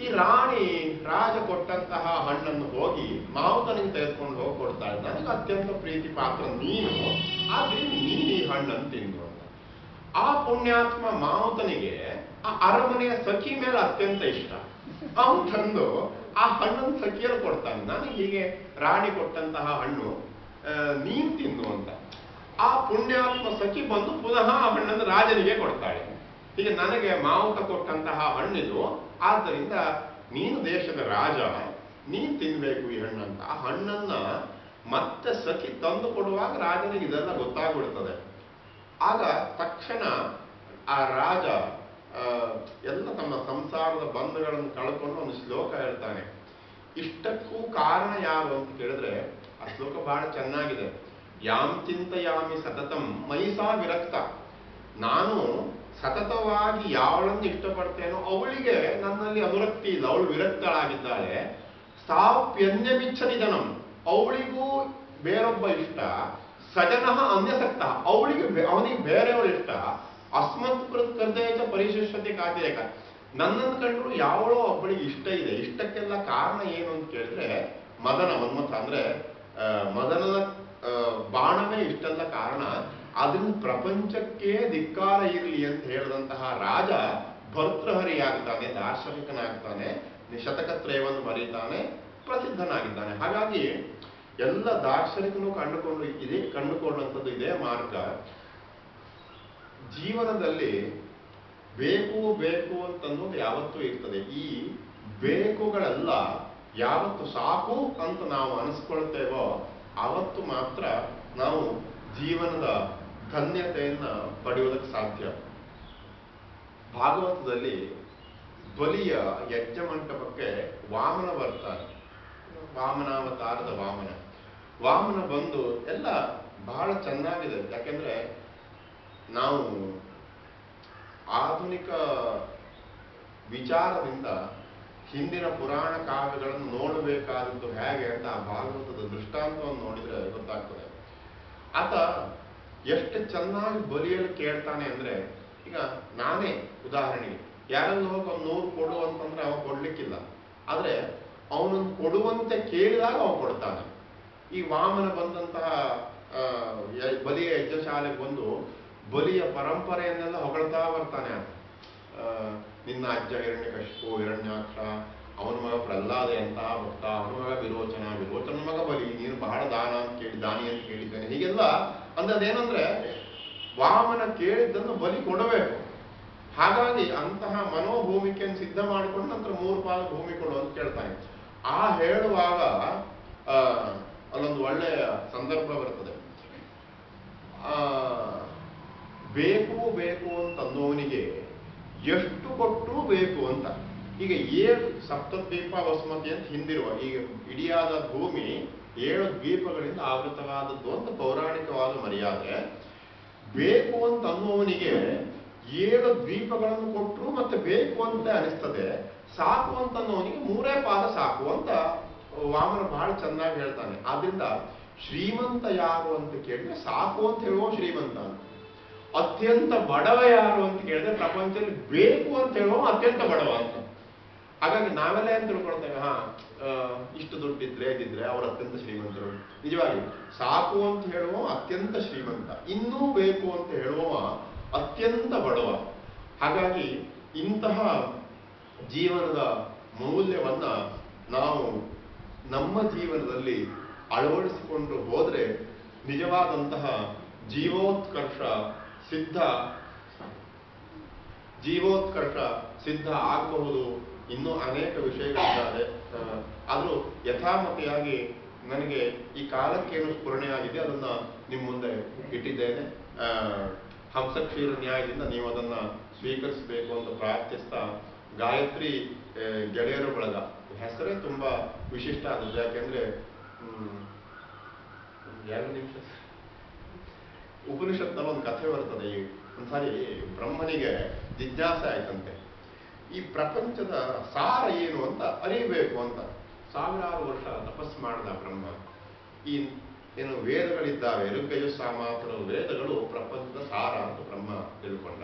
ಈ ರಾಣಿ ರಾಜ ಕೊಟ್ಟಂತಹ ಹಣ್ಣನ್ನು ಹೋಗಿ ಮಾವುತನಿಗೆ ತೆಗೆದುಕೊಂಡು ಹೋಗಿ ಕೊಡ್ತಾಳೆ, ನನಗೆ ಅತ್ಯಂತ ಪ್ರೀತಿ ಪಾತ್ರ ನೀನು, ಆದ್ರಿಂದ ನೀನು ಈ ಹಣ್ಣನ್ನು ತಿಂದು ಅಂತ. ಆ ಪುಣ್ಯಾತ್ಮ ಮಾವುತನಿಗೆ ಆ ಅರಮನೆಯ ಸಖಿ ಮೇಲೆ ಅತ್ಯಂತ ಇಷ್ಟ. ಅವನು ತಂದು ಆ ಹಣ್ಣನ್ನು ಸಖಿಯಲ್ಲಿ ಕೊಡ್ತಾನೆ, ನನಗೆ ಹೀಗೆ ರಾಣಿ ಕೊಟ್ಟಂತಹ ಹಣ್ಣು ನೀನ್ ತಿನ್ನು ಅಂತ. ಆ ಪುಣ್ಯಾತ್ಮ ಸಖಿ ಬಂದು ಪುನಃ ಆ ಹಣ್ಣನ್ನು ರಾಜನಿಗೆ ಕೊಡ್ತಾಳೆ, ಹೀಗೆ ನನಗೆ ಮಾವುತ ಕೊಟ್ಟಂತಹ ಹಣ್ಣಿದು, ಆದ್ದರಿಂದ ನೀನು ದೇಶದ ರಾಜ, ನೀನ್ ತಿನ್ಬೇಕು ಈ ಹಣ್ಣಂತ. ಆ ಹಣ್ಣನ್ನ ಮತ್ತೆ ಸಖಿ ತಂದು ಕೊಡುವಾಗ ರಾಜನಿಗೆ ಇದೆಲ್ಲ ಗೊತ್ತಾಗ್ಬಿಡ್ತದೆ. ಆಗ ತಕ್ಷಣ ಆ ರಾಜ ಎಲ್ಲ ತಮ್ಮ ಸಂಸಾರದ ಬಂಧಗಳನ್ನು ಕಳ್ಕೊಂಡು ಒಂದು ಶ್ಲೋಕ ಹೇಳ್ತಾನೆ. ಇಷ್ಟಕ್ಕೂ ಕಾರಣ ಯಾರು ಅಂತ ಕೇಳಿದ್ರೆ ಆ ಶ್ಲೋಕ ಬಹಳ ಚೆನ್ನಾಗಿದೆ. ಯಾಂ ಚಿಂತಯಾಮಿ ಸತತಂ ಮೈಸಾ ವಿರಕ್ತ. ನಾನು ಸತತವಾಗಿ ಯಾವಳನ್ನು ಇಷ್ಟಪಡ್ತೇನೋ ಅವಳಿಗೆ ನನ್ನಲ್ಲಿ ಅನುರಕ್ತಿ ಇಲ್ಲ, ಅವಳು ವಿರಕ್ತಳಾಗಿದ್ದಾಳೆ. ಸಾಪ್ಯನ್ಯಮಿಚ್ಛತಿ ಜನಂ, ಅವಳಿಗೂ ಬೇರೊಬ್ಬ ಇಷ್ಟ. ಸಜನಃ ಅನ್ಯಸಕ್ತ, ಅವನಿಗೆ ಬೇರೆಯವಳು ಇಷ್ಟ. ಅಸ್ಮತ್ ಕೃತೇಚ ಪರಿಶಿಷ್ಟತೆ ಕಾತಿರೇಕ, ನನ್ನನ್ನು ಕಂಡ್ರು ಯಾವಳೋ ಒಬ್ಬಳಿಗೆ ಇಷ್ಟ ಇದೆ. ಇಷ್ಟಕ್ಕೆಲ್ಲ ಕಾರಣ ಏನು ಅಂತ ಕೇಳಿದ್ರೆ ಮದನ ಮನ್ಮಥ, ಅಂದ್ರೆ ಮದನನ ಬಾಣವೇ ಇಷ್ಟೆಲ್ಲ ಕಾರಣ. ಅದನ್ನು ಪ್ರಪಂಚಕ್ಕೆ ಧಿಕ್ಕಾರ ಇರಲಿ ಅಂತ ಹೇಳಿದಂತಹ ರಾಜ ಭರ್ತೃಹರಿಯಾಗ್ತಾನೆ, ದಾರ್ಶನಿಕನಾಗ್ತಾನೆ, ಶತಕತ್ರಯವನ್ನು ಬರೀತಾನೆ, ಪ್ರಸಿದ್ಧನಾಗಿದ್ದಾನೆ. ಹಾಗಾಗಿ ಎಲ್ಲ ದಾರ್ಶನಿಕನು ಕಂಡುಕೊಳ್ಳುವಂಥದ್ದು ಇದೇ ಮಾರ್ಗ. ಜೀವನದಲ್ಲಿ ಬೇಕು ಬೇಕು ಅಂತನ್ನೋದು ಯಾವತ್ತೂ ಇರ್ತದೆ. ಈ ಬೇಕುಗಳೆಲ್ಲ ಯಾವತ್ತು ಸಾಕು ಅಂತ ನಾವು ಅನಿಸ್ಕೊಳ್ತೇವೋ ಆವತ್ತು ಮಾತ್ರ ನಾವು ಜೀವನದ ಧನ್ಯತೆಯನ್ನ ಪಡೆಯುವುದಕ್ಕೆ ಸಾಧ್ಯ. ಭಾಗವತದಲ್ಲಿ ಬಲಿಯ ಯಜ್ಞ ಮಂಟಪಕ್ಕೆ ವಾಮನ ಬರ್ತಾನೆ, ವಾಮನಾವತಾರದ ವಾಮನ ಬಂದು ಎಲ್ಲ ಬಹಳ ಚೆನ್ನಾಗಿದೆ. ಯಾಕೆಂದ್ರೆ ನಾವು ಆಧುನಿಕ ವಿಚಾರದಿಂದ ಹಿಂದಿನ ಪುರಾಣ ಕಾವ್ಯಗಳನ್ನು ನೋಡಬೇಕಾದದ್ದು ಹೇಗೆ ಅಂತ ಆ ಭಾಗವತದ ದೃಷ್ಟಾಂತವನ್ನು ನೋಡಿದ್ರೆ ಗೊತ್ತಾಗ್ತದೆ. ಆತ ಎಷ್ಟು ಚೆನ್ನಾಗಿ ಬಲಿಯಲ್ಲಿ ಕೇಳ್ತಾನೆ ಅಂದ್ರೆ, ಈಗ ನಾನೇ ಉದಾಹರಣೆಗೆ ಯಾರನ್ನು ಹೋಗಿ ಒಂದು 100 ಕೊಡು ಅಂತಂದ್ರೆ ಅವ ಕೊಡ್ಲಿಕ್ಕಿಲ್ಲ, ಆದ್ರೆ ಅವನನ್ನು ಕೊಡುವಂತೆ ಕೇಳಿದಾಗ ಅವ ಕೊಡ್ತಾನೆ. ಈ ವಾಮನ ಬಂದಂತಹ ಬಲಿಯ ಯಜ್ಞಶಾಲೆಗೆ ಬಂದು ಬಲಿಯ ಪರಂಪರೆಯನ್ನೆಲ್ಲ ಹೊಗಳ್ತಾ ಬರ್ತಾನೆ. ನಿನ್ನ ಅಜ್ಜ ಹಿರಣ್ಯಕಶಿಪು, ಹಿರಣ್ಯಾಕ್ಷ, ಅವನ ಮಗ ಪ್ರಹ್ಲಾದ ಅಂತ ಭಕ್ತ, ಅವನ ಮಗ ವಿರೋಚನ ಮಗ ಬಲಿ, ನೀನು ಬಹಳ ದಾನಿ ಅಂತ ಕೇಳಿದ್ದೇನೆ, ಹೀಗೆಲ್ಲ ಅಂದ್ರೆ ಅದೇನಂದ್ರೆ ವಾಮನ ಕೇಳಿದ್ದನ್ನು ಬಲಿ ಕೊಡಬೇಕು. ಹಾಗಾಗಿ ಅಂತಹ ಮನೋಭೂಮಿಕೆಯನ್ನು ಸಿದ್ಧ ಮಾಡಿಕೊಂಡು ನಂತರ 3 ಪಾಲು ಭೂಮಿ ಕೊಡು ಅಂತ ಕೇಳ್ತಾನೆ. ಆ ಹೇಳುವಾಗ ಅಲ್ಲೊಂದು ಒಳ್ಳೆಯ ಸಂದರ್ಭ ಬರ್ತದೆ. ಬೇಕು ಅಂತ ಅನ್ನೋವನಿಗೆ ಎಷ್ಟು ಕೊಟ್ಟರೂ ಬೇಕು ಅಂತ. ಈಗ 7 ಸಪ್ತದ್ವೀಪ ವಸುಮತಿ ಅಂತ ಹಿಂದಿರುವ ಈಗ ಇಡಿಯಾದ ಭೂಮಿ 7 ದ್ವೀಪಗಳಿಂದ ಆವೃತವಾದದ್ದು ಅಂತ ಪೌರಾಣಿಕವಾದ ಮರ್ಯಾದೆ. ಬೇಕು ಅಂತ ಅನ್ನುವವನಿಗೆ 7 ದ್ವೀಪಗಳನ್ನು ಕೊಟ್ಟರು ಮತ್ತೆ ಬೇಕು ಅಂತ ಅನಿಸ್ತದೆ. ಸಾಕು ಅಂತ ಅನ್ನೋವನಿಗೆ 3 ಪಾದ ಸಾಕು ಅಂತ ವಾಮನ ಬಹಳ ಚೆನ್ನಾಗಿ ಹೇಳ್ತಾನೆ. ಆದ್ರಿಂದ ಶ್ರೀಮಂತ ಯಾರು ಅಂತ ಕೇಳಿದ್ರೆ ಸಾಕು ಅಂತ ಹೇಳುವ ಶ್ರೀಮಂತ ಅಂತ. ಅತ್ಯಂತ ಬಡವ ಯಾರು ಅಂತ ಕೇಳಿದ್ರೆ ಪ್ರಪಂಚದಲ್ಲಿ ಬೇಕು ಅಂತ ಹೇಳುವ ಅತ್ಯಂತ ಬಡವ ಅಂತ. ಹಾಗಾಗಿ ನಾವೆಲ್ಲ ಏನ್ ತಿಳ್ಕೊಳ್ತೇವೆ, ಇಷ್ಟು ದುಡ್ಡಿದ್ರೆ ಇದಿದ್ರೆ ಅವ್ರು ಅತ್ಯಂತ ಶ್ರೀಮಂತರು. ನಿಜವಾಗಿ ಸಾಕು ಅಂತ ಹೇಳುವ ಅತ್ಯಂತ ಶ್ರೀಮಂತ, ಇನ್ನೂ ಬೇಕು ಅಂತ ಹೇಳುವ ಅತ್ಯಂತ ಬಡವ. ಹಾಗಾಗಿ ಇಂತಹ ಜೀವನದ ಮೌಲ್ಯವನ್ನ ನಾವು ನಮ್ಮ ಜೀವನದಲ್ಲಿ ಅಳವಡಿಸಿಕೊಂಡು ಹೋದ್ರೆ ನಿಜವಾದಂತಹ ಜೀವೋತ್ಕರ್ಷ ಸಿದ್ಧ ಆಗಬಹುದು. ಇನ್ನೂ ಅನೇಕ ವಿಷಯಗಳಿದ್ದಾರೆ. ಆದರೂ ಯಥಾಮತಿಯಾಗಿ ನನಗೆ ಈ ಕಾಲಕ್ಕೇನು ಸ್ಫುರಣೆಯಾಗಿದೆ ಅದನ್ನ ನಿಮ್ಮ ಮುಂದೆ ಇಟ್ಟಿದ್ದೇನೆ. ಹಂಸಕ್ಷೀರ ನ್ಯಾಯದಿಂದ ನೀವು ಅದನ್ನ ಸ್ವೀಕರಿಸಬೇಕು ಅಂತ ಪ್ರಾರ್ಥಿಸ್ತಾ ಗಾಯತ್ರಿ ಗೆಳೆಯರ ಬಳಗ ಹೆಸರೇ ತುಂಬಾ ವಿಶಿಷ್ಟ ಆದದ್ದು. ಯಾಕೆಂದ್ರೆ 2 ನಿಮಿಷ ಉಪನಿಷತ್ನಲ್ಲಿ ಒಂದು ಕಥೆ ಬರ್ತದೆ. ಒಂದ್ಸಾರಿ ಬ್ರಹ್ಮನಿಗೆ ಜಿಜ್ಞಾಸೆ ಆಯ್ತಂತೆ, ಈ ಪ್ರಪಂಚದ ಸಾರ ಏನು ಅಂತ ಅರಿಯಬೇಕು ಅಂತ. ಸಾವಿರಾರು ವರ್ಷ ತಪಸ್ಸು ಮಾಡಿದ ಬ್ರಹ್ಮ. ಈ ಏನು ವೇದಗಳಿದ್ದಾವೆ, ಋಗ್ಯಜು ಸಾಮಾತ್ರ ವೇದಗಳು ಪ್ರಪಂಚದ ಸಾರ ಅಂತ ಬ್ರಹ್ಮ ತಿಳ್ಕೊಂಡ.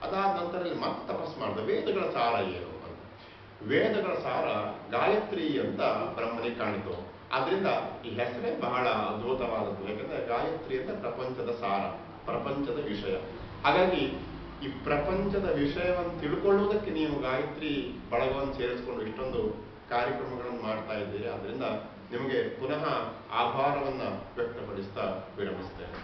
ಅದಾದ ನಂತರ ಮತ್ತೆ ತಪಸ್ಸು ಮಾಡಿದ, ವೇದಗಳ ಸಾರ ಏನು ಅಂತ. ವೇದಗಳ ಸಾರ ಗಾಯತ್ರಿ ಅಂತ ಬ್ರಹ್ಮನಿಗೆ ಕಾಣಿತು. ಆದ್ರಿಂದ ಈ ಹೆಸರೇ ಬಹಳ ಅದ್ಭುತವಾದದ್ದು. ಯಾಕಂದ್ರೆ ಗಾಯತ್ರಿ ಅಂತ ಪ್ರಪಂಚದ ಸಾರ, ಪ್ರಪಂಚದ ವಿಷಯ. ಹಾಗಾಗಿ ಈ ಪ್ರಪಂಚದ ವಿಷಯವನ್ನು ತಿಳ್ಕೊಳ್ಳುವುದಕ್ಕೆ ನೀವು ಗಾಯತ್ರಿ ಬಳಗವನ್ನು ಸೇರಿಸಿಕೊಂಡು ಇಷ್ಟೊಂದು ಕಾರ್ಯಕ್ರಮಗಳನ್ನು ಮಾಡ್ತಾ ಇದ್ದೀರಿ. ಅದರಿಂದ ನಿಮಗೆ ಪುನಃ ಆಭಾರವನ್ನ ವ್ಯಕ್ತಪಡಿಸ್ತಾ ವಿರಮಿಸ್ತೇನೆ.